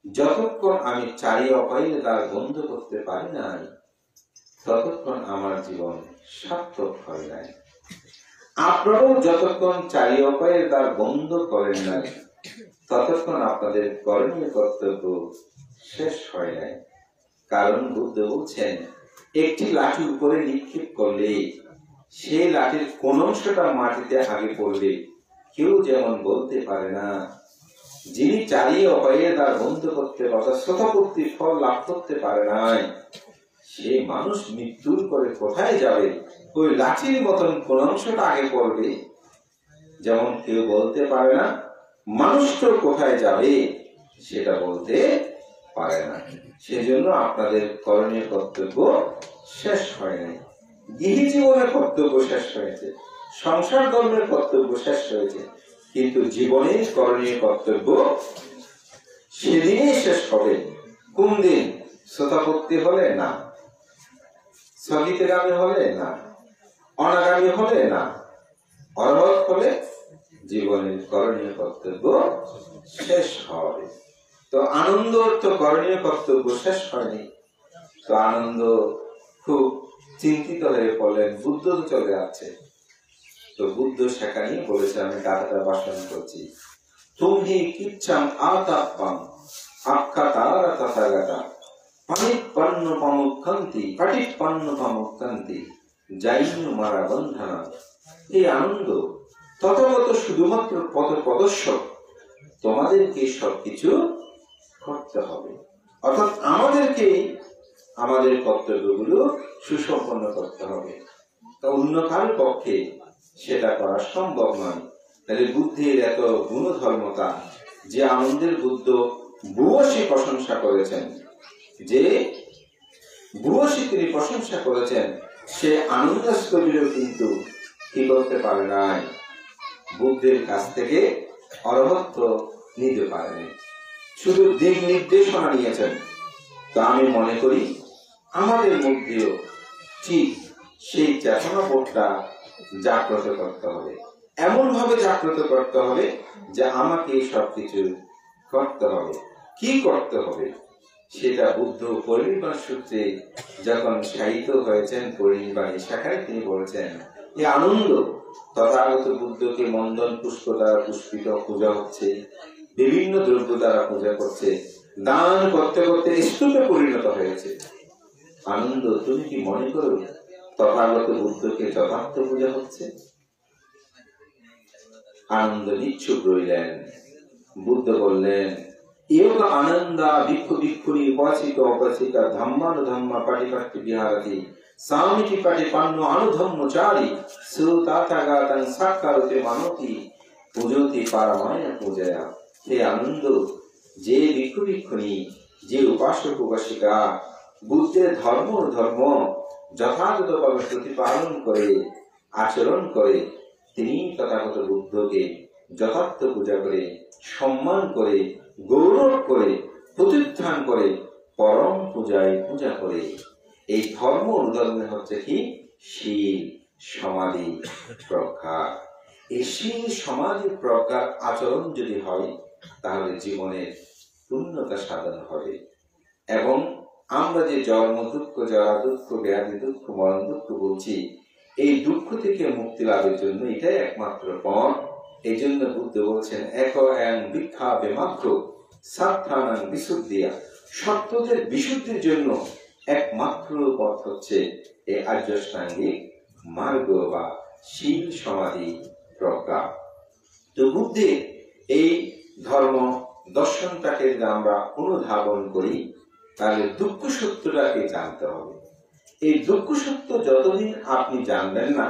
যতক্ষণ আমি চারি অপায়ে দ্বার বন্ধ করতে পারি নাই, ততক্ষণ আমার জীবন সার্থক হয় নাই। আপনারাও যতক্ষণ চারি অপায়ের দ্বার বন্ধ করেন নাই, ততক্ষণ আপনাদের করণীয় কর্তব্য শেষ হয় নাই। কারণ বুদ্ধ বলছেন, একটি লাঠি উপরে নিক্ষেপ করলে সেই লাঠির কোন অংশটা মাটিতে আগে পড়বে কেউ যেমন বলতে পারে না। যিনি চারি অপায়ের দ্বার বন্ধ করতে পারে, স্বতঃপূর্তির ফল লাভ করতে পারে নাই, সে মানুষ মৃত্যুর পরে কোথায় যাবে, ওই লাঠির মতন কোন অংশটা আগে পড়বে যেমন কেউ বলতে পারে না, মানুষ তো কোথায় যাবে সেটা বলতে পারে না। সেজন্য আপনাদের করণীয় কর্তব্য শেষ হয় নাই। গৃহী জীবনের কর্তব্য শেষ হয়েছে, সংসার ধর্মের কর্তব্য শেষ হয়েছে, কিন্তু জীবনের করণীয় কর্তব্য সেদিনই শেষ হবে। কোন দিন? শ্রোতাপত্তি হলে না, স্থগিতগামী হলে না, অনাগামী হলে না, অরহৎ হলে জীবনের করণীয় কর্তব্য শেষ হবে। তো আনন্দ তো করণীয় কর্তব্য শেষ হয়নি। তো আনন্দ খুব চিন্তিত হয়ে পড়লেন, বুদ্ধ তো চলে যাচ্ছে। তো বুদ্ধ সেখানেই বলেছে, আমি গাথাটা ভাষণ করছি, তুমি কিচ্ছাম আতাপ্পাম আখ্যাতারা তথাগতা পানিপন্ন পামুক্ষান্তি পাটিপন্ন পামুক্ষান্তি যাইনু মারা বন্ধনা। এই আনন্দ তথাগত শুধুমাত্র পথ প্রদর্শক, তোমাদেরকে সবকিছু করতে হবে, অর্থাৎ আমাদেরকে আমাদের কর্তব্যগুলো সুসম্পন্ন করতে হবে। তা অন্য কারোর পক্ষে সেটা করা সম্ভব নয়। তাহলে বুদ্ধির এত গুণধর্মতা, যে আনন্দের বুদ্ধ ভূয়সী প্রশংসা করেছেন, যে ভূয়সী তিনি প্রশংসা করেছেন, সে আনন্দাস্কবিরও কিন্তু কি করতে পারে নাই, বুদ্ধের কাছ থেকে অরহত্ব নিতে পারেনি, শুধু দিক নির্দেশনা নিয়েছেন। তো আমি মনে করি আমাদের মধ্যেও ঠিক সেই চেতনাবোধটা জাগ্রত করতে হবে, এমন ভাবে জাগ্রত করতে হবে যে আমাকে সবকিছু করতে হবে। কি করতে হবে সেটা বুদ্ধ পরিনির্বাণ সূত্রে যখন সাহিত্য হয়েছেন পরিনির্বাণী, সেখানে তিনি বলেছেন, এই আনন্দ তথাগত বুদ্ধকে মন্দন পুষ্প দ্বারা পুষ্পিত পূজা হচ্ছে, বিভিন্ন দ্রব্য দ্বারা পূজা করছে, দান করতে করতে স্তূপে পরিণত হয়েছে। আনন্দ তুমি কি মনে করো তথাগত বুদ্ধকে যথার্থ পূজা হচ্ছে? আনন্দ নিচ্ছুক রইলেন। বুদ্ধ বললেন, এও আনন্দা ভিক্ষু ভিক্ষুনি উপাসিত উপাসিকা ধম্মানুধম্মা পাটিপাটি বিহারতি সামিতি পাটি পান্ন অনুধম্মচারী সুতাতাগাতাং সাক্ষারতে মানতি পূজতি পারমায়া পূজয়া। হে আনন্দ, যে ভিক্ষু ভিক্ষুনি, যে উপাসক উপাসিকা বুদ্ধের ধর্ম যথাযথভাবে প্রতিপালন করে আচরণ করে, তিনি তথাগত বুদ্ধকে যথার্থ পূজা করে, সম্মান করে, গৌরব করে, প্রতিষ্ঠান করে, পরম পূজায় পূজা করে। এই ধর্ম অনুধর্মে হচ্ছে কি? শীল, সমাধি, প্রজ্ঞা। এই শীল, সমাধি, প্রজ্ঞার আচরণ যদি হয়, তাহলে জীবনের পূর্ণতা সাধন হবে। এবং আমরা যে জন্ম দুঃখ, জরা দুঃখ, ব্যাধি দুঃখ, মরণ দুঃখ বলছি, এই দুঃখ থেকে মুক্তি লাভের জন্য এটাই একমাত্র পথ। এই জন্য বুদ্ধ বলছেন, এক ভিক্ষা বেমাক্ষ সাত্থানাং বিশুদ্ধিয়া, সত্যদের বিশুদ্ধির জন্য একমাত্র পথ হচ্ছে এই আর্যষ্টাঙ্গিক মার্গ বা শীল সমাধি প্রজ্ঞা। তো বুদ্ধের এই ধর্ম দর্শনটাকে যদি আমরা অনুধাবন করি, তাহলে দুঃখ সত্যটাকে জানতে হবে। এই দুঃখ সত্য যতদিন আপনি জানবেন না,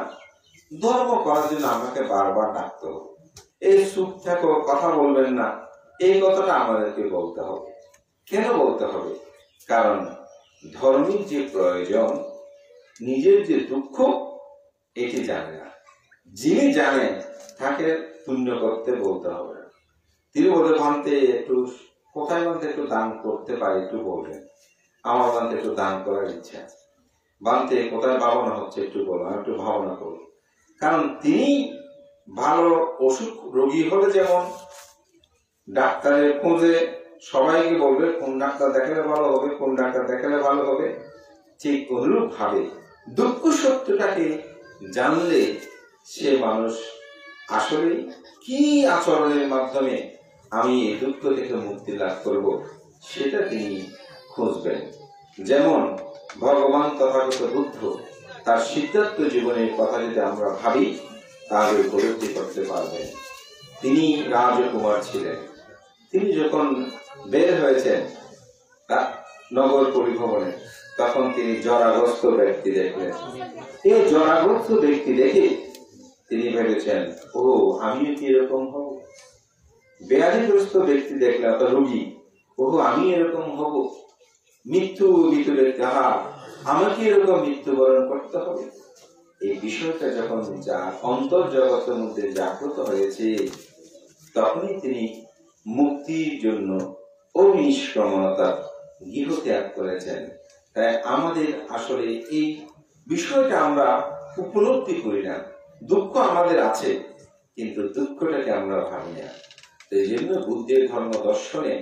ধর্ম করার জন্য আমাকে বারবার ডাকতে হবে। এই সুখ থাকো, কথা বলবেন না, এই কথাটা আমাদেরকে বলতে হবে। কেন বলতে হবে? কারণ ধর্মের যে প্রয়োজন, নিজের যে দুঃখ, এটি জানে না। যিনি জানেন তাকে পুণ্য করতে বলতে হবে না। তিনি বলে ভান্তে একটু কোথায় বানতে একটু দান করতে পারে, একটু বলবেন আমার বানতে একটু দান করার ইচ্ছা আছে, বানতে কোথায় ভাবনা হচ্ছে একটু বলুন, একটু ভাবনা করুন। কারণ তিনি ভালো অসুখ রোগী হলে যেমন ডাক্তারের খোঁজে সবাইকে বলবে কোন ডাক্তার দেখালে ভালো হবে, কোন ডাক্তার দেখালে ভালো হবে, ঠিক অনুরূপ ভাবে দুঃখ সত্যটাকে জানলে সে মানুষ আসলে কি আচরণের মাধ্যমে আমি এই দুঃখ থেকে মুক্তি লাভ করব, সেটা তিনি খুঁজবেন। যেমন ভগবান তথাগত বুদ্ধ তার সিদ্ধার্থ জীবনের কথা যদি আমরা ভাবি, তাহলে উপলব্ধি করতে পারবেন। তিনি রাজকুমার ছিলেন। তিনি যখন বের হয়েছেন নগর পরিভ্রমণে, তখন তিনি জরাগ্রস্ত ব্যক্তি দেখলেন। এই জরাগ্রস্ত ব্যক্তি দেখে তিনি ভেবেছেন, ও আমিও কি এরকম হব। ব্যাধিগ্রস্ত ব্যক্তি দেখলে, অত রোগী, ও আমি এরকম হব। মৃত্যু ভিতরে কাহা, আমাকে এরকম মৃত্যুবরণ করতে হবে। এই বিষয়টা যখন যার অন্তর জগতের মধ্যে জাগ্রত হয়েছে, তখনই তিনি মুক্তির জন্য অনিষ্ক্রমণতা গৃহ ত্যাগ করেছেন। তাই আমাদের আসলে এই বিষয়টা আমরা উপলব্ধি করি না। দুঃখ আমাদের আছে, কিন্তু দুঃখটাকে আমরা ভাবি না। এই জন্য বুদ্ধের ধর্ম দর্শনে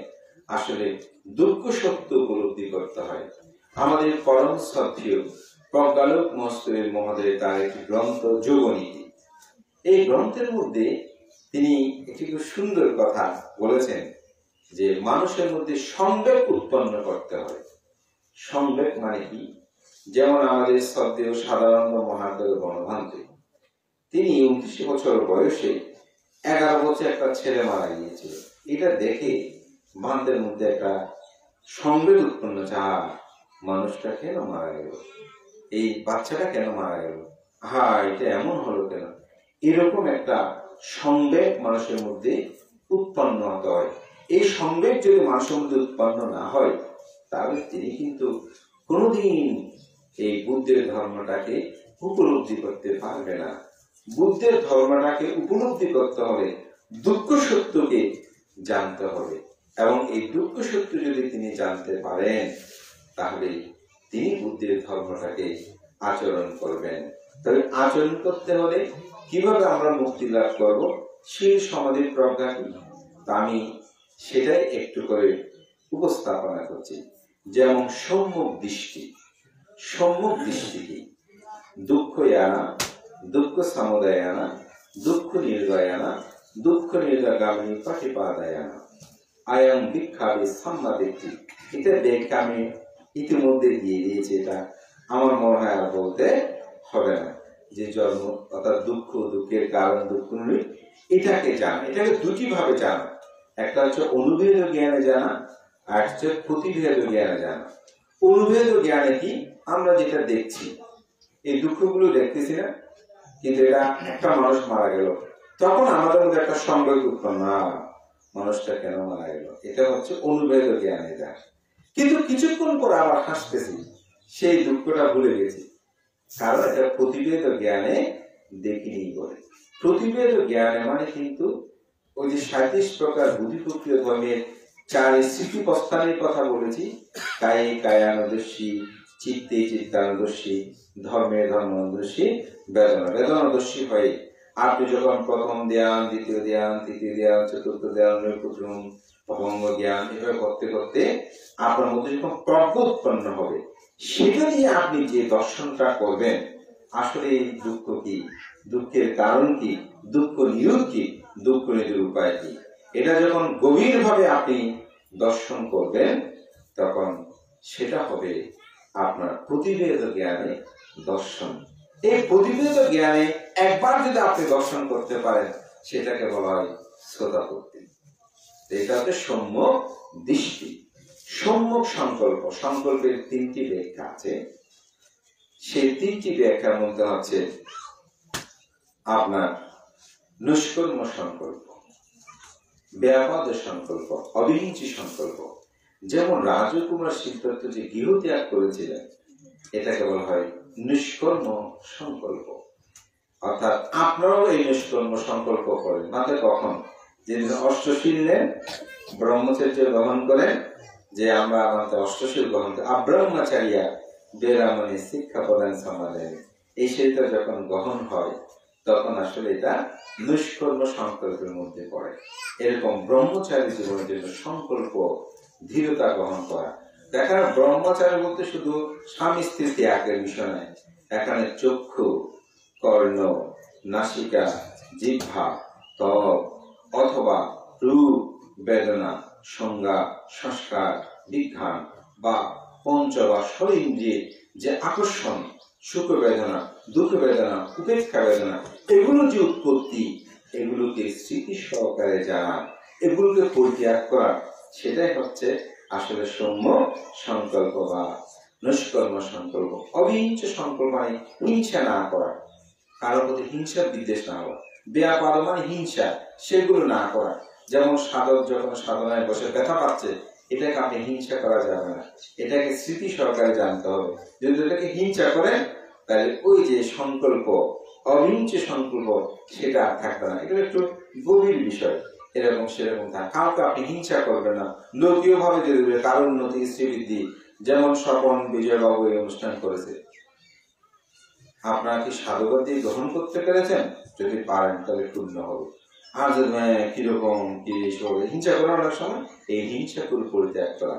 আসলে দুঃখ সত্য উপলব্ধি করতে হয়। আমাদের পরম শ্রদ্ধেয় প্রজ্ঞালোক মহোদয় মহোদয় তার একটি গ্রন্থ যোগনীতি, এই গ্রন্থের মধ্যে তিনি একটি খুব সুন্দর কথা বলেছেন যে মানুষের মধ্যে সংবেগ উৎপন্ন করতে হয়। সংবেগ মানে কি? যেমন আমাদের শ্রদ্ধেয় সাধারণ মহাদেব বনভান্তে, তিনি 29 বছর বয়সে 11 বছর একটা ছেলে মারা গিয়েছিল। এটা দেখে ভান্তের মধ্যে একটা সংবেগ উৎপন্ন, যা মানুষটা কেন মারা গেল, এই বাচ্চাটা কেন মারা গেল, এটা এমন হলো কেন, এরকম একটা সংবেগ মানুষের মধ্যে উৎপন্ন হতে হয়। এই সংবেগ যদি মানুষের মধ্যে উৎপন্ন না হয়, তাহলে তিনি কিন্তু কোনোদিন এই বুদ্ধের ধর্মটাকে উপলব্ধি করতে পারবে না। বুদ্ধের ধর্মটাকে উপলব্ধি করতে হবে, দুঃখ সত্যকে জানতে হবে, এবং এই দুঃখ সত্য যদি তিনি জানতে পারেন, তাহলে তিনি বুদ্ধের ধর্মটাকে আচরণ করবেন। তবে আচরণ করতে হলে কিভাবে আমরা মুক্তি লাভ করব, সেই সমাধির প্রজ্ঞা কি, আমি সেটাই একটু করে উপস্থাপনা করছি। যেমন সম্যক দৃষ্টি। সম্যক দৃষ্টি কি? দুঃখ আনা, দুঃখ সমুদয় আনা, দুঃখ নির্গয় আনা, দুঃখ নির্গয়গামী প্রতিপাদায় আনা, আয়ং দীক্ষাবে সাম্মাদিকটি। এটা দেখে আমি ইতিমধ্যে দিয়ে দিয়েছি, এটা আমার মনে হয় আর বলতে হবে না। যে জন্ম অর্থাৎ দুঃখ, দুঃখের কারণ, দুঃখ এটাকে জানা, এটাকে দুটি ভাবে জানা। একটা হচ্ছে অনুভেদ জ্ঞানে জানা, আর হচ্ছে প্রতিভেদ জ্ঞানে জানা। অনুভেদ জ্ঞানে কি? আমরা যেটা দেখছি, এই দুঃখগুলো দেখতেছি না, কিন্তু এটা একটা মানুষ মারা গেল, তখন আমাদের মধ্যে একটা সংবেগ উৎপন্ন, মানুষটা কেন মারা গেল, এটা হচ্ছে অনুভেদ জ্ঞানে যায়। কিন্তু কিছুক্ষণ পর আবার হাসতেছি, সেই দুঃখটা ভুলে গেছি, কারণ এটা প্রতিভেদ জ্ঞানে দেখিনি বলে। প্রতিভেদ জ্ঞানে মানে কিন্তু ওই যে 37 প্রকার বুদ্ধি প্রক্রিয়া ধর্মের 4 স্মৃতি প্রস্থানের কথা বলেছি, কায়ে কায়ানুদর্শী, চিত্তে চিত্তানুদর্শী, ধর্মে ধর্মানুদর্শী, বেদনা বেদনাদর্শী হয়ে আপনি যখন প্রথম ধ্যান, দ্বিতীয় ধ্যান, তৃতীয় ধ্যান, চতুর্থ ধ্যান, প্রথম অভঙ্গ জ্ঞান, এভাবে করতে করতে আপনার মধ্যে যখন প্রজ্ঞা উৎপন্ন হবে, সেটা দিয়ে আপনি যে দর্শনটা করবেন, আসলে দুঃখ কি, দুঃখের কারণ কি, দুঃখ নিরোধ কি, দুঃখ নিরোধের উপায় কি, এটা যখন গভীর ভাবে আপনি দর্শন করবেন, তখন সেটা হবে আপনার প্রতিভেদ জ্ঞানে দর্শন। এই প্রতিভেদ জ্ঞানে একবার যদি আপনি দর্শন করতে পারেন, সেটাকে বলা হয় শ্রোতাপত্তি। এটা হচ্ছে সম্যক দৃষ্টি। সম্যক সংকল্প, সংকল্পের তিনটি ব্যাখ্যা আছে। সেই তিনটি ব্যাখ্যার মধ্যে হচ্ছে আপনার নিষ্কর্ম সংকল্প, ব্যাপাদ সংকল্প, অবিহিঞ্চি সংকল্প। যেমন রাজকুমার সিদ্ধার্থ যে গৃহত্যাগ করেছিলেন, এটাকে বলা হয় নিষ্কর্ম সংকল্প। অর্থাৎ আপনারাও এই নিষ্কর্ম সংকল্প করেন, মাত্র কখন? যেদিন অষ্টশীল নেন, ব্রহ্মচর্য গ্রহণ করেন, যে আমরা আমাদের অষ্টশীল গ্রহণ করি, আব্রহ্মচারিয়া বেরামণি শিক্ষা প্রদান সমাজে, এই সেটা যখন গ্রহণ হয়, তখন আসলে এটা নিষ্কর্ম সংকল্পের মধ্যে পড়ে। এরকম ব্রহ্মচারী জীবনের জন্য সংকল্প ধীরতা গ্রহণ করা। দেখা ব্রহ্মচারী বলতে শুধু স্বামী স্ত্রী ত্যাগের বিষয় নয়, এখানে চক্ষু, কর্ণ, নাসিকা, জিহ্বা, ত্বক অথবা রূপ, বেদনা, সংজ্ঞা, সংস্কার, বিজ্ঞান বা পঞ্চ বা ষড়ইন্দ্রিয়ের যে আকর্ষণ, সুখ বেদনা, দুঃখ বেদনা, উপেক্ষা বেদনা, এগুলো যে উৎপত্তি, এগুলোকে স্মৃতি সহকারে জানা, এগুলোকে পরিত্যাগ করা, সেটাই হচ্ছে আসলে সম্যক সংকল্প বা নিষ্কর্ম সংকল্প। অবিহিঞ্চ সংকল্প মানে হিংসা না করা, কারো প্রতি হিংসা বিদ্বেষ না হওয়া। ব্যাপার মানে হিংসা, সেগুলো না করা। যেমন সাধক যখন সাধনায় বসে ব্যথা পাচ্ছে, এটাকে আপনি হিংসা করা যাবে না, এটাকে স্মৃতি সহকারে জানতে হবে। যদি এটাকে হিংসা করেন, তাহলে ওই যে সংকল্প, অহিংস সংকল্প, সেটা আর থাকবে না। এটা একটু গভীর বিষয়। এরকম সেরকম থাকে, কাউকে আপনি হিংসা করবেন না। লোকীয় ভাবে যদি কারণ উন্নতি, শ্রীবৃদ্ধি, যেমন স্বপন বিজয়বাবু এই অনুষ্ঠান করেছে, আপনারা কি সাধুবাদ দিয়ে গ্রহণ করতে পেরেছেন? যদি পারেন তাহলে পূর্ণ হবে। আর যদি কিরকম কি হিংসা করার সময় এই হিংসা করে পরিত্যাগ করা,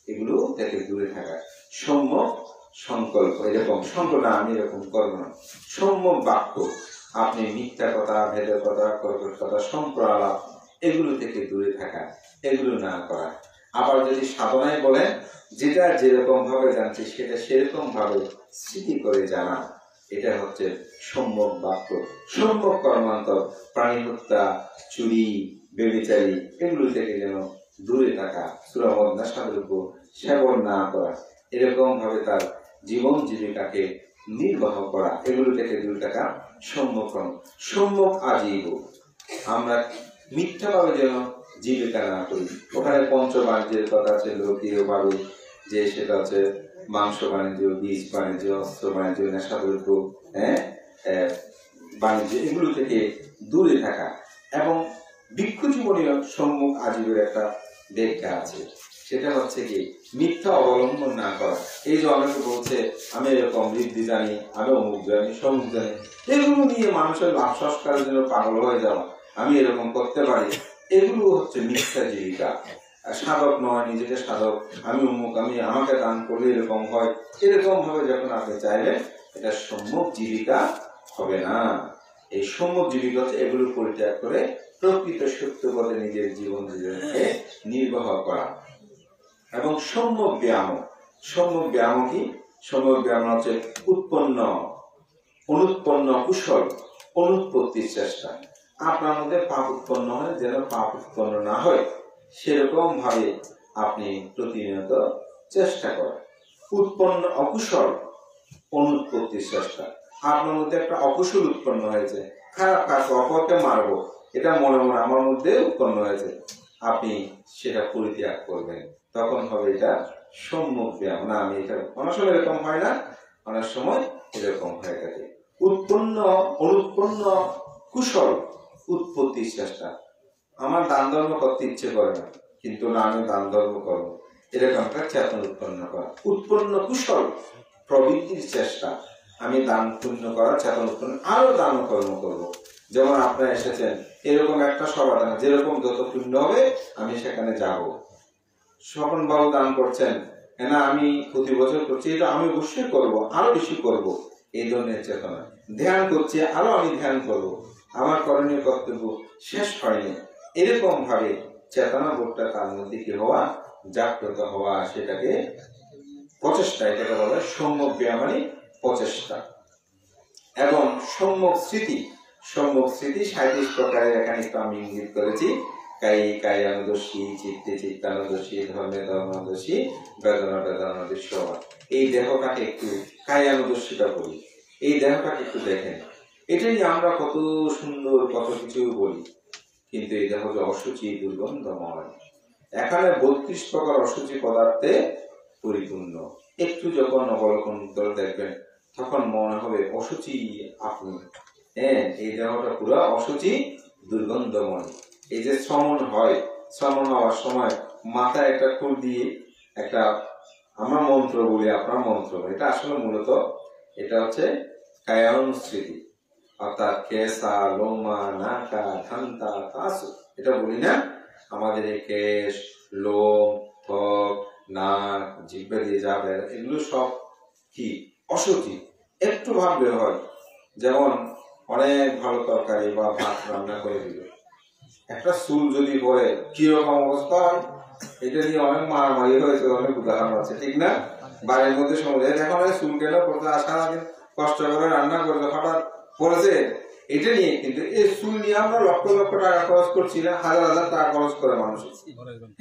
এগুলো থেকে দূরে থাকা। সম্যক সংকল্প, এরকম সংকল্প আমি এরকম করবো না। সম্যক বাক্য, আপনি মিথ্যা কথা, ভেদের কথা, কর্কট কথা, সম্প্রলাপ, এগুলো থেকে দূরে থাকা, এগুলো না করা। আবার যদি সাধনায় বলেন, যেটা যেরকম ভাবে জানছি সেটা সেরকম ভাবে স্মৃতি করে জানা, এটা হচ্ছে সম্যক বাক্য। সম্যক কর্মান্তর, প্রাণী হত্যা, চুরি, ব্যভিচারী, এগুলো থেকে যেন দূরে থাকা, সুরামদ, নেশাদ্রব্য সেবন না করা, এরকম ভাবে তার জীবন জীবিকাকে নির্বাহ করা, এগুলো থেকে দূরে থাকা সম্যক কর্ম। সম্যক আজীব, আমরা মিথ্যা ভাবে যেন জীবিকা না করি। ওখানে পঞ্চ বাণিজ্যের কথা আছে, লোকীয় ভাবে, যে সেটা হচ্ছে মাংস বাণিজ্য, বীজ বাণিজ্য, অস্ত্র বাণিজ্য, নেশাদ্রব্য, বাণিজ্য, এগুলো থেকে দূরে থাকা। এবং ভিক্ষু জীবনীয় সম্মুখ আজীবের একটা ব্যাখ্যা আছে, সেটা হচ্ছে কি মিথ্যা অবলম্বন না করা। এই যে অনেকে বলছে আমি এরকম ঋদ্ধি জানি, আমি অমুক জানি, সমুক জানি, এগুলো নিয়ে মানুষের লাভ সংস্কারের জন্য পাগল হয়ে যাওয়া, আমি এরকম করতে পারি, এগুলো হচ্ছে মিথ্যা জীবিকা। সাধক নয়, নিজেকে সাধক, আমি অমুক, আমি আমাকে দান করলে এরকম হয়, এরকম ভাবে যখন আপনি চাইবেন, এটা সম্যক জীবিকা হবে না। এই সম্যক জীবিকা হচ্ছে এগুলো পরিত্যাগ করে প্রকৃত সত্যপদে নিজের জীবন জীবনকে নির্বাহ করা। এবং সম্যক ব্যায়াম, সম্যক ব্যায়াম কি? সম্যক ব্যায়াম হচ্ছে উৎপন্ন, অনুৎপন্ন কুশল, অনুৎপত্তির চেষ্টা। আপনার মধ্যে পাপ উৎপন্ন হয়, যেন পাপ উৎপন্ন না হয়, সেরকম ভাবে আপনি প্রতিনিয়ত চেষ্টা করেন। উৎপন্ন অকুশল, অনুৎপত্তির চেষ্টা। আপনার মধ্যে একটা অকুশল উৎপন্ন হয়েছে, খারাপ কাজ, অপরকে মারবো, এটা মনে মনে আমার মধ্যে উৎপন্ন হয়েছে, আপনি সেটা পরিত্যাগ করবেন, তখন হবে এটা সম্যক ব্যায়াম। না, আমি এটা অনেক সময় এরকম হয় না, অনেক সময় এরকম হয়ে থাকে। উৎপন্ন অনুৎপন্ন কুশল, উৎপত্তির চেষ্টা। আমার দান ধর্ম করতে ইচ্ছে করে না, কিন্তু না আমি দান ধর্ম করবো, এরকম একটা চেতন উৎপন্ন করা। উৎপন্ন কুশল, প্রবৃত্তির চেষ্টা, আমি দান পুণ্য করা, চেতন উৎপন্ন, আরো দান কর্ম করবো। যেমন আপনারা এসেছেন, এরকম একটা সভা, যেরকম যত পুণ্য হবে আমি সেখানে যাব। স্বপন বাবু দান করছেন, না আমি প্রতি বছর করছি, এটা আমি অবশ্যই করবো, আরো বেশি করব, এই ধরনের চেতনা। ধ্যান করছি, আরো আমি ধ্যান করব, আমার করণীয় কর্তব্য শেষ হয়নি, এরকম ভাবে চেতনা বোধটা তার মধ্যে কি হওয়া, জাগ্রত হওয়া, সেটাকে প্রচেষ্টা, এটাকে বলা হয় সম্যক ব্যায়াম মানে প্রচেষ্টা। এবং সম্যক স্মৃতি, সম্যক স্মৃতি 37 প্রকারের, এখানে একটু আমি ইঙ্গিত করেছি। কায়ী কায়ানুদর্শী, চিত্তে চিত্তানুদর্শী, ধর্মে ধর্মানুদর্শী, বেদনা বেদনানুদর্শী। এই দেহটাকে একটু কায়ানুদর্শীটা বলি, এই দেহটাকে একটু দেখেন। এটা নিয়ে আমরা কত সুন্দর কত কিছু বলি, কিন্তু এই দেহ যে অসুচি, দুর্গন্ধময়, এখানে 32 প্রকার অসুচি পদার্থে পরিপূর্ণ। একটু যখন অবলোকন করে দেখবেন তখন মনে হবে অসুচি আপনি। হ্যাঁ, এই দেহটা পুরো অসুচি, দুর্গন্ধময়। এই যে শ্রমণ হয়, শ্রমণ হওয়ার সময় মাথায় একটা ফুল দিয়ে একটা, আমরা মন্ত্র বলি, আপনার মন্ত্র, এটা আসলে মূলত এটা হচ্ছে কায়ানুস্মৃতি, অর্থাৎ কেশা লোমা নাকা ধান্তা তাসু, এটা বলি না, আমাদের এই কেশ, লোম, ত্বক, নাক, জিহ্বা দিয়ে যাবে, এগুলো সব কি অসুচি। একটু ভাবলে হয়, যেমন অনেক ভালো তরকারি বা ভাত রান্না করে দিল, একটা চুল যদি পরে কিরকম অবস্থা হয়, এটা নিয়ে অনেক মারামারি হয়েছে, অনেক উদাহরণ আছে, ঠিক না? বাড়ির মধ্যে সময় এখন চুল কেন পড়তে, সারাদিন কষ্ট করে রান্না করতে হঠাৎ পড়েছে, এটা নিয়ে। কিন্তু এই চুল নিয়ে আমরা লক্ষ লক্ষ টাকা খরচ করছি না, হাজার হাজার টাকা খরচ করে মানুষ।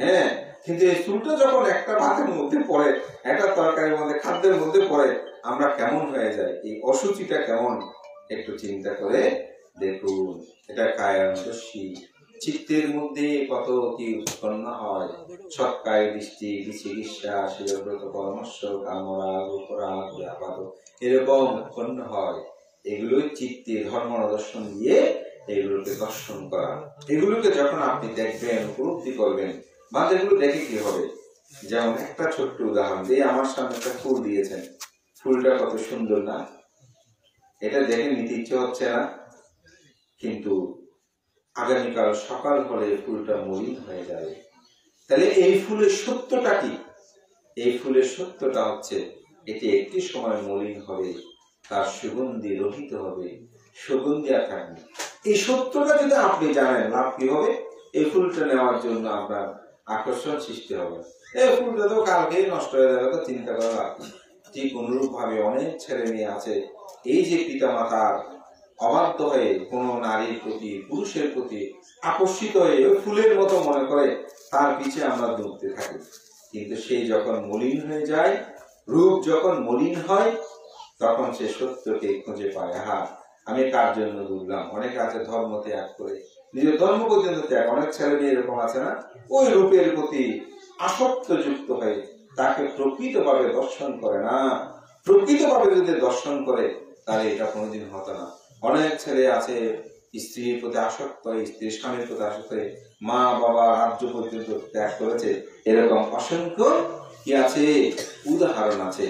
হ্যাঁ, কিন্তু এই চুলটা যখন একটা ভাতের মধ্যে পড়ে, একটা তরকারির মধ্যে, খাদ্যের মধ্যে পড়ে, আমরা কেমন হয়ে যায়, এই অসুচিটা কেমন একটু চিন্তা করে দেখুন। এটা কায়ানুদর্শী। চিত্তের মধ্যে কত কি উৎপন্ন হয়, সৎকায় দৃষ্টি, বিচিকিৎসা, শিরব্রত, পরামর্শ, কামরাগ, উপরাগ, ব্যাপাদ, এরকম উৎপন্ন হয়। এগুলোই চিত্তে ধর্ম দর্শন দিয়ে এগুলোকে দর্শন করা। এগুলোকে যখন আপনি দেখবেন, উপলব্ধি করবেন, বা এগুলো দেখে কি হবে, যেমন একটা ছোট্ট উদাহরণ দিয়ে, আমার সামনে একটা ফুল দিয়েছেন, ফুলটা কত সুন্দর না? এটা দেখে নিতে ইচ্ছে হচ্ছে না? কিন্তু আগামীকাল সকাল হলে ফুলটা মলিন হয়ে যাবে। তাহলে এই ফুলের সত্যটা কি? এই ফুলের সত্যটা হচ্ছে এটি একটি সময় মলিন হবে, তার সুগন্ধি রহিত হবে, সুগন্ধি আর থাকবে। এই সত্যটা যদি আপনি জানেন, লাভ কি হবে? এই ফুলটা নেওয়ার জন্য আপনার আকর্ষণ সৃষ্টি হবে। এই ফুলটা তো কালকেই নষ্ট হয়ে যাবে, তো চিন্তা করা লাভ নেই। ঠিক অনুরূপ ভাবে অনেক ছেলে মেয়ে আছে, এই যে পিতা মাতার অবাধ্য হয়ে কোন নারীর প্রতি, পুরুষের প্রতি আকর্ষিত হয়ে ওই ফুলের মতো মনে করে তার পিছে আমরা দৌড়তে থাকি। কিন্তু সেই যখন মলিন হয়ে যায়, রূপ যখন মলিন হয়, তখন সে সত্যকে খুঁজে পায়। হ্যাঁ, আমি কার জন্য বুঝলাম। অনেকে আছে ধর্ম ত্যাগ করে, নিজের ধর্ম পর্যন্ত ত্যাগ। অনেক ছেলে মেয়ে এরকম আছে না, ওই রূপের প্রতি আসক্ত যুক্ত হয়ে তাকে প্রকৃতভাবে দর্শন করে না। প্রকৃতভাবে যদি দর্শন করে তাহলে এটা কোনোদিন হতো না। অনেক ছেলে আছে স্ত্রীর প্রতি আসক্ত, স্ত্রীর স্বামীর প্রতি আসক্ত, মা বাবা রাজ্য পর্যন্ত ত্যাগ করেছে। এরকম অসংখ্য কি আছে, উদাহরণ আছে।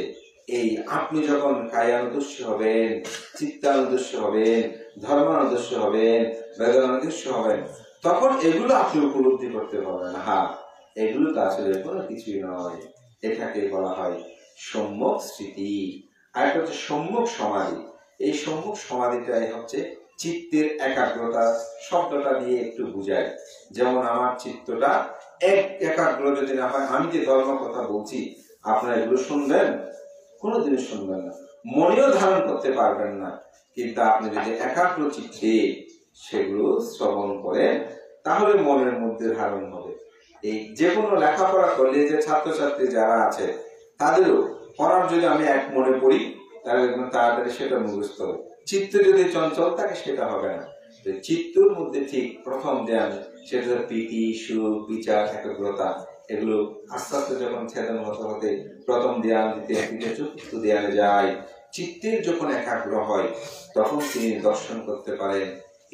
এই আপনি যখন কায়ানুদর্শী হবেন, চিত্তানুদর্শী হবেন, ধর্মানুদর্শী হবেন, বেদনানুদর্শী হবেন, তখন এগুলো আপনি উপলব্ধি করতে পারবেন। হ্যাঁ, এগুলো তো আসলে কোনো কিছুই নয়। এটাকে বলা হয় সম্যক স্মৃতি। আর একটা হচ্ছে সম্যক সমাধি। এই সম্যক সমাধিটাই হচ্ছে চিত্তের একাগ্রতা। শব্দটা দিয়ে একটু বুঝায়, যেমন আমার চিত্তটা একাগ্র যদি না হয়, আমি যে ধর্ম কথা বলছি আপনারা এগুলো শুনবেন, কোনোদিন শুনবেন না, মনেও ধারণ করতে পারবেন না। কিন্তু আপনি যদি একাগ্র চিত্তে সেগুলো শ্রবণ করেন, তাহলে মনের মধ্যে ধারণ হবে। এই যে কোনো লেখাপড়া করলে যে ছাত্রছাত্রী যারা আছে, তাদেরও পড়ার যদি আমি এক মনে পড়ি, তাহলে তাড়াতাড়ি সেটা মুখস্থ হবে। চিত্ত যদি চঞ্চল থাকে সেটা হবে না। চিত্তর মধ্যে ঠিক প্রথম ধ্যান, সেটা প্রীতি, সুখ, বিচার, একাগ্রতা, এগুলো আস্তে আস্তে যখন ছেদন হতে হতে প্রথম ধ্যান, দ্বিতীয় চতুর্থ ধ্যানে যায়, চিত্তের যখন একাগ্র হয়, তখন তিনি দর্শন করতে পারেন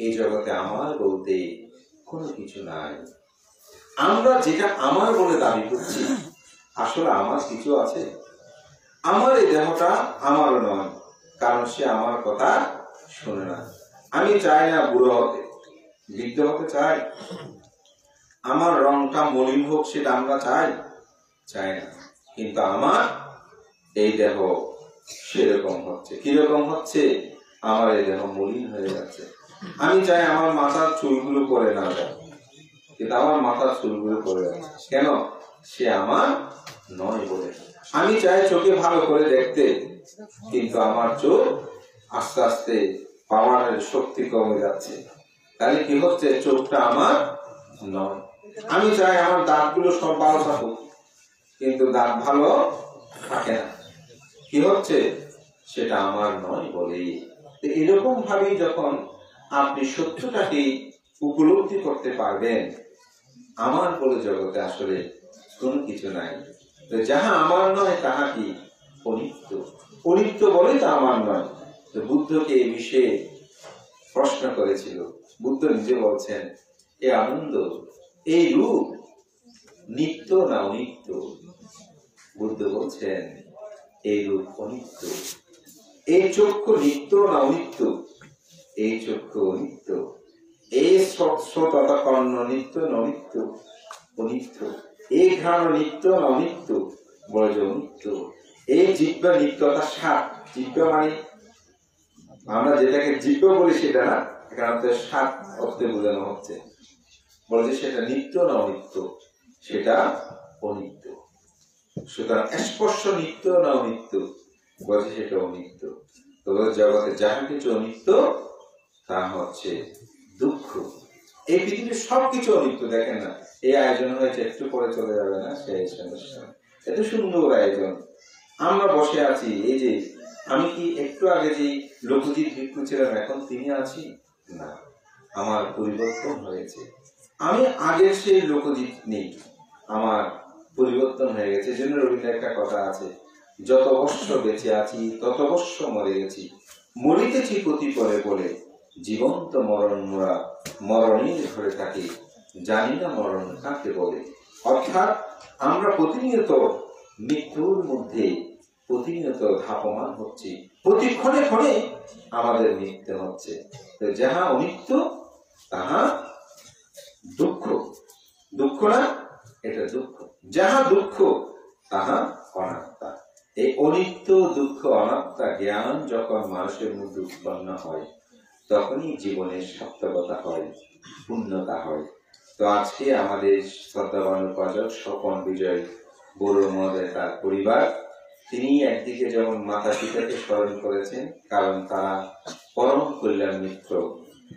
এই জগতে আমার বলতে কোনো কিছু নাই। আমরা যেটা আমার বলে দাবি করছি, আসলে আমার কিছু আছে? আমার এই দেহটা আমার নয়, কারণ সে আমার কথা শুনে না। আমি চাই না বুড়ো হতে, বৃদ্ধ হতে চাই। আমার রংটা মলিন হোক, সেটা আমরা চাই না। কিন্তু আমার এই দেহ সেরকম হচ্ছে। কিরকম হচ্ছে? আমার এই দেহ মলিন হয়ে যাচ্ছে। আমি চাই আমার মাথার চুলগুলো পরে না যায়, কিন্তু আমার মাথার চুলগুলো পরে যাচ্ছে। কেন? সে আমার নয় বলে। আমি চাই চোখে ভালো করে দেখতে, কিন্তু আমার চোখ আস্তে আস্তে পাওয়ারের শক্তি কমে যাচ্ছে। তাহলে কি হচ্ছে? চোখটা আমার নয়। আমি চাই আমার দাঁতগুলো সব ভালো থাকুক, কিন্তু দাঁত ভালো থাকে না। কি হচ্ছে? সেটা আমার নয় বলেই। এরকম ভাবে যখন আপনি সত্যটাকে উপলব্ধি করতে পারবেন, আমার বলে জগতে আসলে কোন কিছু নাই। যাহা আমার নয় তাহা কি? অনিত্য। অনিত্য বলে তো আমার নয়। তো বুদ্ধকে এই বিষয়ে প্রশ্ন করেছিল। বুদ্ধ নিজে বলছেন, এ আনন্দ, এই রূপ নিত্য না অনিত্য? বুদ্ধ বলছেন, এই রূপ অনিত্য। এই চক্ষু নিত্য না অনিত্য? এই চক্ষু অনিত্য। এই স্পর্শ তথা কর্ণ নিত্য না অনিত্য? অনিত্য। এই ঘ্রাণ নিত্য না অনিত্য? বলে যে অনিত্য। এই জিহ্বা নিত্য তথা স্বাদ, জিহ্বা মানে আমরা যেটাকে জিহ্বা বলি সেটা না, এখানে স্বাদ অর্থে বোঝানো হচ্ছে। বলে যে সেটা নিত্য না অনিত্য? সেটা অনিত্য। সুতরাং স্পর্শ নিত্য না অনিত্য? বলছে সেটা অনিত্য। তবে জগতে যাহা কিছু অনিত্য তা হচ্ছে দুঃখ। এই পৃথিবীর সবকিছু অনিত্য। দেখেন না, এই আয়োজন হয়েছে, একটু পরে চলে যাবে না, সেই সমস্যা। এত সুন্দর আয়োজন, আমরা বসে আছি। এই যে আমি কি একটু আগে যে লোকজিৎ ভিক্ষু ছিলাম, এখন তিনি আছি না, আমার পরিবর্তন হয়েছে। আমি আগের সেই লোকজিৎ নেই, আমার পরিবর্তন হয়ে গেছে। জন্য রবীন্দ্র একটা কথা আছে, যত বৎসর বেঁচে আছি তত বৎসর মরে গেছি, মরিতেছি কতিপরে বলে, জীবন্ত মরণ মোরা মরণের ঘরে থাকি, জানি না মরণ কাকে বলে। অর্থাৎ আমরা প্রতিনিয়ত মৃত্যুর মধ্যে প্রতিনিয়ত ধাপমান হচ্ছি, প্রতি ক্ষণে ক্ষণে আমাদের মৃত্যু হচ্ছে। যাহা অনিত্য তাহা দুঃখ। দুঃখ না, এটা দুঃখ। যাহা দুঃখ তাহা অনাত্মা। এই অনিত্য, দুঃখ, অনাত্মা জ্ঞান যখন মানুষের মধ্যে উৎপন্ন হয়, তখনই জীবনের সার্থকতা হয়, পূর্ণতা হয়। তো আজকে আমাদের শ্রদ্ধাবান উপাসক স্বপন বিজয় বড়ুয়া মহোদয়, তার পরিবার, তিনি একদিকে যেমন মাতা পিতাকে স্মরণ করেছেন, কারণ তারা পরম কল্যাণ মিত্র,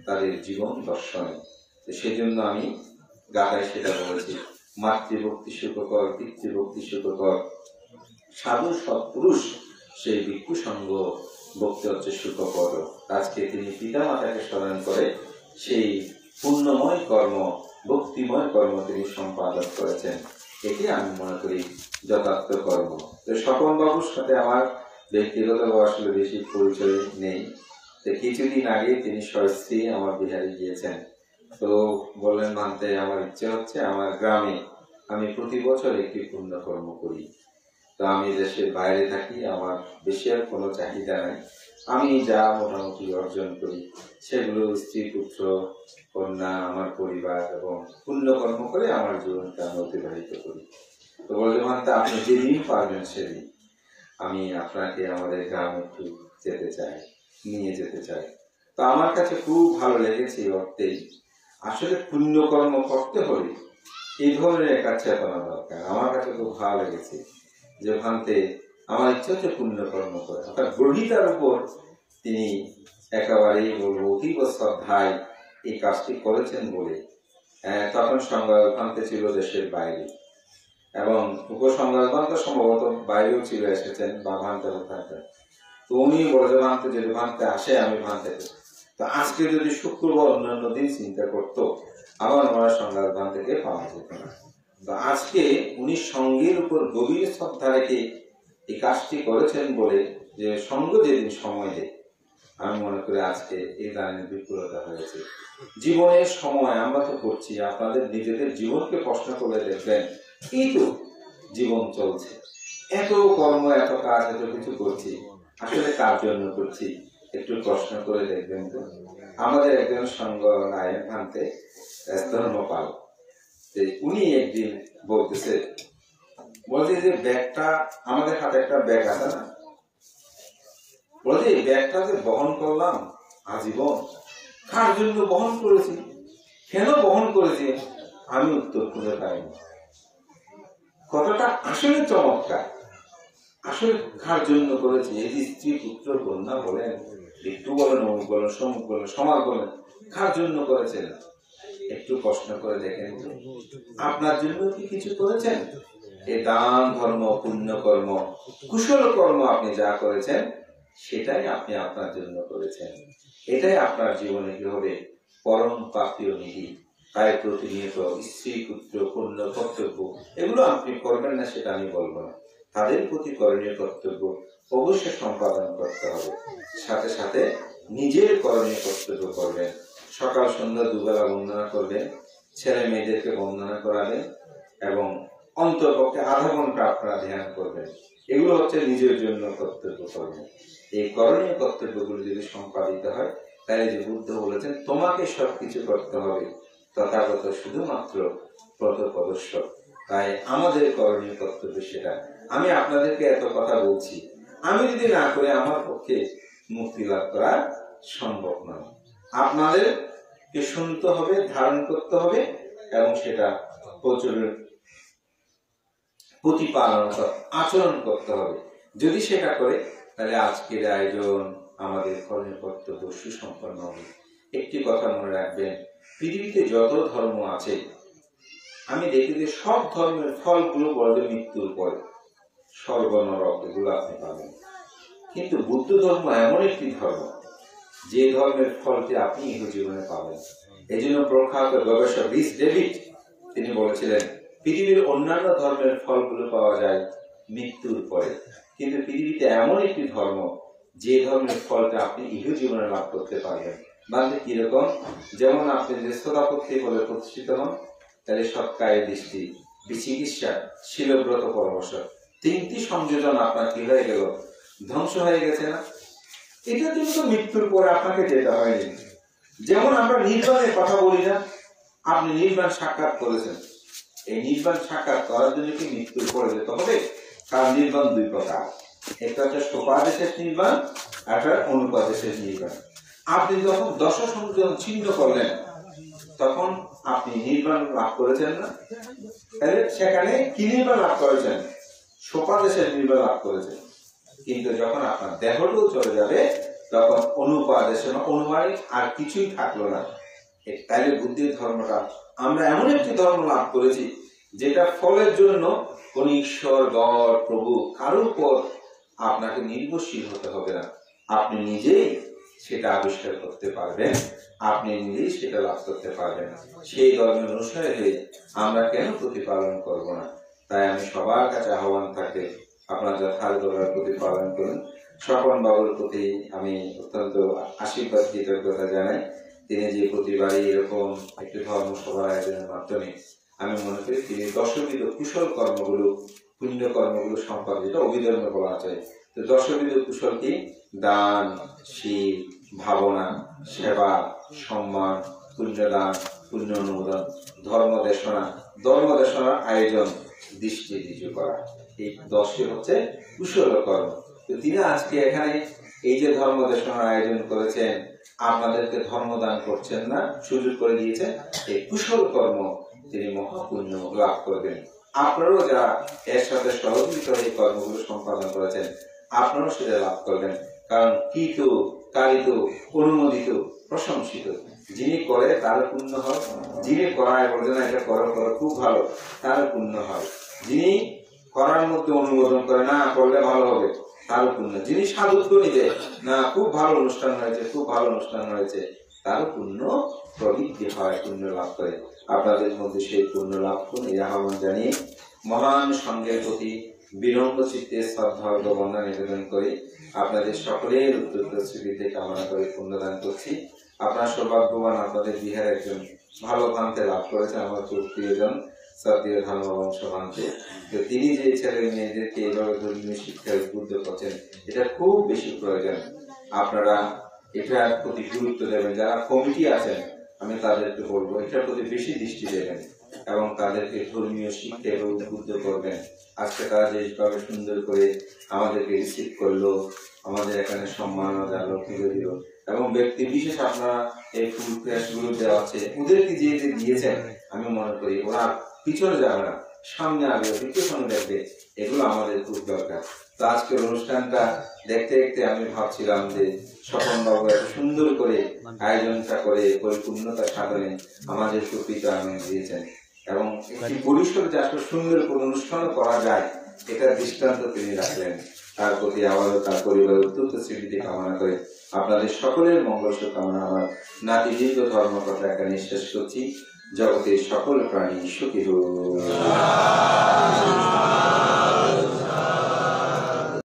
তাদের জীবন দর্শনে। সেজন্য আমি গাথায় সেটা বলেছি, মাতৃভক্তি সুখকর, পিতৃভক্তি সুখকর, সাধু সৎপুরুষ সেই ভিক্ষু সঙ্গ ভক্তি হচ্ছে সুখকর। আজকে তিনি পিতা মাতাকে স্মরণ করে সেই পুণ্যময় কর্ম, ভক্তিময় কর্ম তিনি সম্পাদন করেছেন। এটি আমি মনে করি যথার্থ কর্ম। তো স্বপন বাবুর সাথে আমার ব্যক্তিগত আসলে বেশি পরিচয় নেই। কিছুদিন আগে তিনি সস্ত্রী আমার বিহারে গিয়েছেন। তো বললেন, মানতে আমার ইচ্ছে হচ্ছে আমার গ্রামে আমি প্রতি বছর একটি পুণ্য কর্ম করি। তো আমি দেশের বাইরে থাকি, আমার বেশি আর কোনো চাহিদা নাই। আমি যা মোটামুটি অর্জন করি সেগুলো স্ত্রী, পুত্র, কন্যা, আমার পরিবার এবং পুণ্যকর্ম করে আমার জীবনটা আমি অতিবাহিত করি। তো বললে, মানতে আপনি যেদিন পারবেন সেদিন আমি আপনাকে আমাদের গ্রামে একটু যেতে চাই, নিয়ে যেতে চাই। তো আমার কাছে খুব ভালো লেগেছে এই অর্থেই, আসলে পুণ্যকর্ম করতে হলে এই ধরনের একটা চেতনা দরকার। আমার কাছে খুব ভালো লেগেছে যে ভান্তে আমার ইচ্ছা হচ্ছে পুণ্যকর্ম করে, অর্থাৎ গ্রহিতার উপর তিনি একেবারেই বলবো অতীব শ্রদ্ধায় এই কাজটি করেছেন বলে। তখন সংবাদভান্তে ছিল দেশের বাইরে, এবং উপসংবাদভান্ত সম্ভবত বাইরেও ছিল, এসেছেন বা ভান্তে ভান্তে। তো উনি বলে ভান্তে যদি ভান্তে আসে আমি ভান্তে। তো আজকে যদি শুক্রবার অন্যান্য দিন চিন্তা করতো, আমার মনে হয় সংবাদভান থেকে পাওয়া যেত না। তো আজকে উনি সঙ্গের উপর গভীর শ্রদ্ধা রেখে এই কাজটি করেছেন বলে, যে সঙ্গ যেদিন সময় দেয়, আমি মনে করি আজকে এই দানের বিপুলতা হয়েছে। জীবনের সময় আমরা তো করছি, আপনাদের নিজেদের জীবনকে প্রশ্ন করে দেখবেন, এই তো জীবন চলছে, এত কর্ম, এত কাজ, এত কিছু করছি, আসলে কার জন্য করছি একটু প্রশ্ন করে দেখবেন তো। আমাদের একজন সঙ্গ নায়ক ভান্তে ধর্মপাল, উনি একদিন বলতেছে, বলছে যে ব্যাগটা আমাদের হাতে একটা ব্যাগ আছে না, বলছে এই ব্যাগটা যে বহন করলাম আজীবন, কার জন্য বহন করেছি, কেন বহন করেছি, আমি উত্তর খুঁজে পাইনি। কথাটা আসলে চমৎকার। আসলে কার জন্য করেছে? এই যে স্ত্রী পুত্র কন্যা বলেন, একটু বলেন, অমুক বলেন, সমুক বলেন, সমাজ বলেন, কার জন্য করেছেন? একটু প্রশ্ন করে দেখেন, আপনার জন্য কি কিছু করেছেন? এই দান ধর্ম, পুণ্য কর্ম, কুশল কর্ম আপনি যা করেছেন সেটাই আপনি আপনার জন্য করেছেন। এটাই আপনার জীবনে কি হবে? পরম প্রাপ্তিও নিধি। তাই প্রতিনিয়ত স্ত্রী পুত্র পুণ্য কর্তব্য এগুলো আপনি করবেন না সেটা আমি বলবো না, তাদের প্রতি করণীয় কর্তব্য অবশ্যই সম্পাদন করতে হবে। সাথে সাথে নিজের করণীয় কর্তব্য করবেন। সকাল সন্ধ্যা দুবেলা বন্দনা করবেন, ছেলে মেয়েদেরকে বন্দনা করাবেন এবং অন্ততপক্ষে আধা ঘন্টা আপনারা ধ্যান করবেন। এগুলো হচ্ছে নিজের জন্য কর্তব্য করবেন। এই করণীয় কর্তব্যগুলো যদি সম্পাদিত হয় তাহলে যে বুদ্ধ বলেছেন তোমাকে সবকিছু করতে হবে, তথাগত শুধুমাত্র পথপ্রদর্শক। তাই আমাদের করণীয় কর্তব্য সেটা। আমি আপনাদেরকে এত কথা বলছি, আমি যদি না করে আমার পক্ষে মুক্তি লাভ করা সম্ভব নয়। আপনাদেরকে শুনতে হবে, ধারণ করতে হবে এবং সেটা প্রতিপালন আচরণ করতে হবে। যদি সেটা করে তাহলে আজকের আয়োজন আমাদের করণীয় কর্তব্য সুসম্পন্ন হবে। একটি কথা মনে রাখবেন, পৃথিবীতে যত ধর্ম আছে আমি দেখি যে সব ধর্মের ফলগুলো বলে মৃত্যুর পরে, স্বর্গ নরক এগুলো আপনি পাবেন। কিন্তু বুদ্ধ ধর্ম এমন একটি ধর্ম যে ধর্মের ফলটি আপনি ইহ জীবনে পাবেন। এই জন্য প্রখ্যাত গবেষক রিস ডেভিড তিনি বলেছিলেন পৃথিবীর অন্যান্য ধর্মের ফলগুলো পাওয়া যায় মৃত্যুর পরে, কিন্তু পৃথিবীতে এমন একটি ধর্ম যে ধর্মের ফলটা আপনি ইহ জীবনে লাভ করতে পারবেন। মানে কিরকম? যেমন আপনি যে শ্রোতাপত্তি বলে প্রতিষ্ঠিত হন, তাহলে সৎকায় দৃষ্টি, বিচিকিৎসা, শীলব্রত পরামর্শ, তিনটি সংযোজন আপনার কি হয়ে গেল? ধ্বংস হয়ে গেছে না? এটার জন্য তো মৃত্যুর পরে আপনাকে যেতে হয়নি। যেমন আমরা নির্বাণের কথা বলি না, আপনি নির্বাণ সাক্ষাৎ করেছেন, এই নির্বাণ সাক্ষাৎ করার জন্য কি মৃত্যুর পরে যেতে হবে? কারণ নির্বাণ দুই প্রকার, একটা হচ্ছে সোপাদেশের নির্বাণ, একটা অনুপাদেশের নির্বাণ। আপনি যখন দশ সংযোজন ছিন্ন করলেন তখন আপনি নির্বাণ লাভ করেছেন না? তাহলে সেখানে কি নির্বাণ লাভ করেছেন? সোপাদেশের নির্বাণ লাভ করেছেন। কিন্তু যখন আপনার দেহটাও চলে যাবে তখন অনুপাদেশ, অনুমানিক আর কিছুই থাকলো না। তাইলে বুদ্ধির ধর্মটা আমরা এমন একটি ধর্ম লাভ করেছি যেটা ফলের জন্য কোন ঈশ্বর, গড, প্রভু কারোর উপর আপনাকে নির্ভরশীল হতে হবে না। আপনি নিজেই সেটা আবিষ্কার করতে পারবেন, আপনি নিজেই সেটা লাভ করতে পারবেন। সেই ধর্মের অনুসারে হয়ে আমরা কেন প্রতিপালন করব না? তাই আমি সবার কাছে আহ্বান থাকে আপনার যথাযথভাবে প্রতিপালন করুন। স্বপন বাবুর প্রতি আমি অত্যন্ত আশীর্বাদ কৃতজ্ঞতা জানাই। তিনি যে প্রতিবারই এরকম একটি ধর্মসভার আয়োজনের মাধ্যমে আমি মনে করি তিনি দশবিধ কুশল কর্মগুলো, পুণ্য কর্মগুলো সম্পাদিত, অভিধর্ম বলা আছে। তো দশবিধ কুশল কি? দান, শীল, ভাবনা, সেবা, সম্মান, পুণ্যদান, পুণ্য অনুমোদন, ধর্মদেশনার আয়োজন, দৃষ্টি ঋজু করা, এই 10টি হচ্ছে কুশল কর্ম। তো তিনি আজকে এখানে এই যে ধর্মদেশনার আয়োজন করেছেন, আপনাদেরকে ধর্মদান করছেন না, সুযোগ করে দিয়েছেন, এই কুশল কর্ম তিনি মহাপুণ্য লাভ করবেন। আপনারাও যারা এর সাথে সহযোগিতা এই কর্মগুলো সম্পাদন করেছেন আপনারাও সেটা লাভ করবেন। কারণ কৃত, কারিত, অনুমোদিত, প্রশংসিত যিনি করে তার পুণ্য হয়, যিনি করায় বলে না এটা করো করো খুব ভালো, তার পুণ্য হয়। যিনি করার মধ্যে অনুমোদন করে না করলে ভালো হবে, তার পুণ্য। যিনি সাধুত্ব নিবে না খুব ভালো অনুষ্ঠান হয়েছে, খুব ভালো অনুষ্ঠান হয়েছে, তার পুণ্য প্রবৃদ্ধি হয়, পুণ্য লাভ করে। আপনাদের মধ্যে সেই পুণ্য লাভ করুন এই আহ্বান জানিয়ে মহান সঙ্গের প্রতি বিনম্র চিত্তে শ্রদ্ধা ও বন্দনা নিবেদন করে আপনাদের সকলের উত্তর স্মৃতিতে কামনা করে পুণ্যদান করছি। আপনার সৌভাগ্যবান, আপনাদের বিহার একজন ভালো ভান্তে লাভ করেছে, আমার খুব প্রিয়জন শ্রদ্ধেয় ধর্মবংশ ভান্তে। তো তিনি যে ছেলে মেয়েদেরকে এইভাবে ধর্মীয় শিক্ষা উদ্বুদ্ধ করছেন, এটা খুব বেশি প্রয়োজন। আপনারা এটার প্রতি গুরুত্ব দেবেন। যারা কমিটি আছেন আমি তাদেরকে বলবো এটার প্রতি বেশি দৃষ্টি দেবেন এবং তাদেরকে ধর্মীয় শিক্ষা উদ্বুদ্ধ করবেন। আজকে তারা যেভাবে সুন্দর করে আমাদেরকে রিসিভ করলো, আমাদের এখানে সম্মাননা জানালো, তুলে দিল এবং ব্যক্তি বিশেষ আপনারা এই ফুল ক্রেস্ট গুলো দেওয়া আছে ওদেরকে যে দিয়েছেন, আমি মনে করি ওরা পিছনে যাবে না, সামনে আগে পিছনে দেখবে, এগুলো আমাদের খুব দরকার। তো আজকের অনুষ্ঠানটা দেখতে দেখতে আমি ভাবছিলাম যে স্বপন বাবু এত সুন্দর করে আয়োজনটা করে পরিপূর্ণতা সাধনে আমাদের সুপ্রিত আয়োজন দিয়েছেন, এবং একটি পরিসর যে আসলে সুন্দর করে অনুষ্ঠান করা যায় এটার দৃষ্টান্ত তিনি রাখলেন। তার প্রতি আবারও তার পরিবারের অত্যন্ত স্মৃতি কামনা করে আপনাদের সকলের মঙ্গল কামনা আমার নাতি দীর্ঘ ধর্মকথা এখানে শেষ করছি। জগতের সকল প্রাণী সুখী হোক।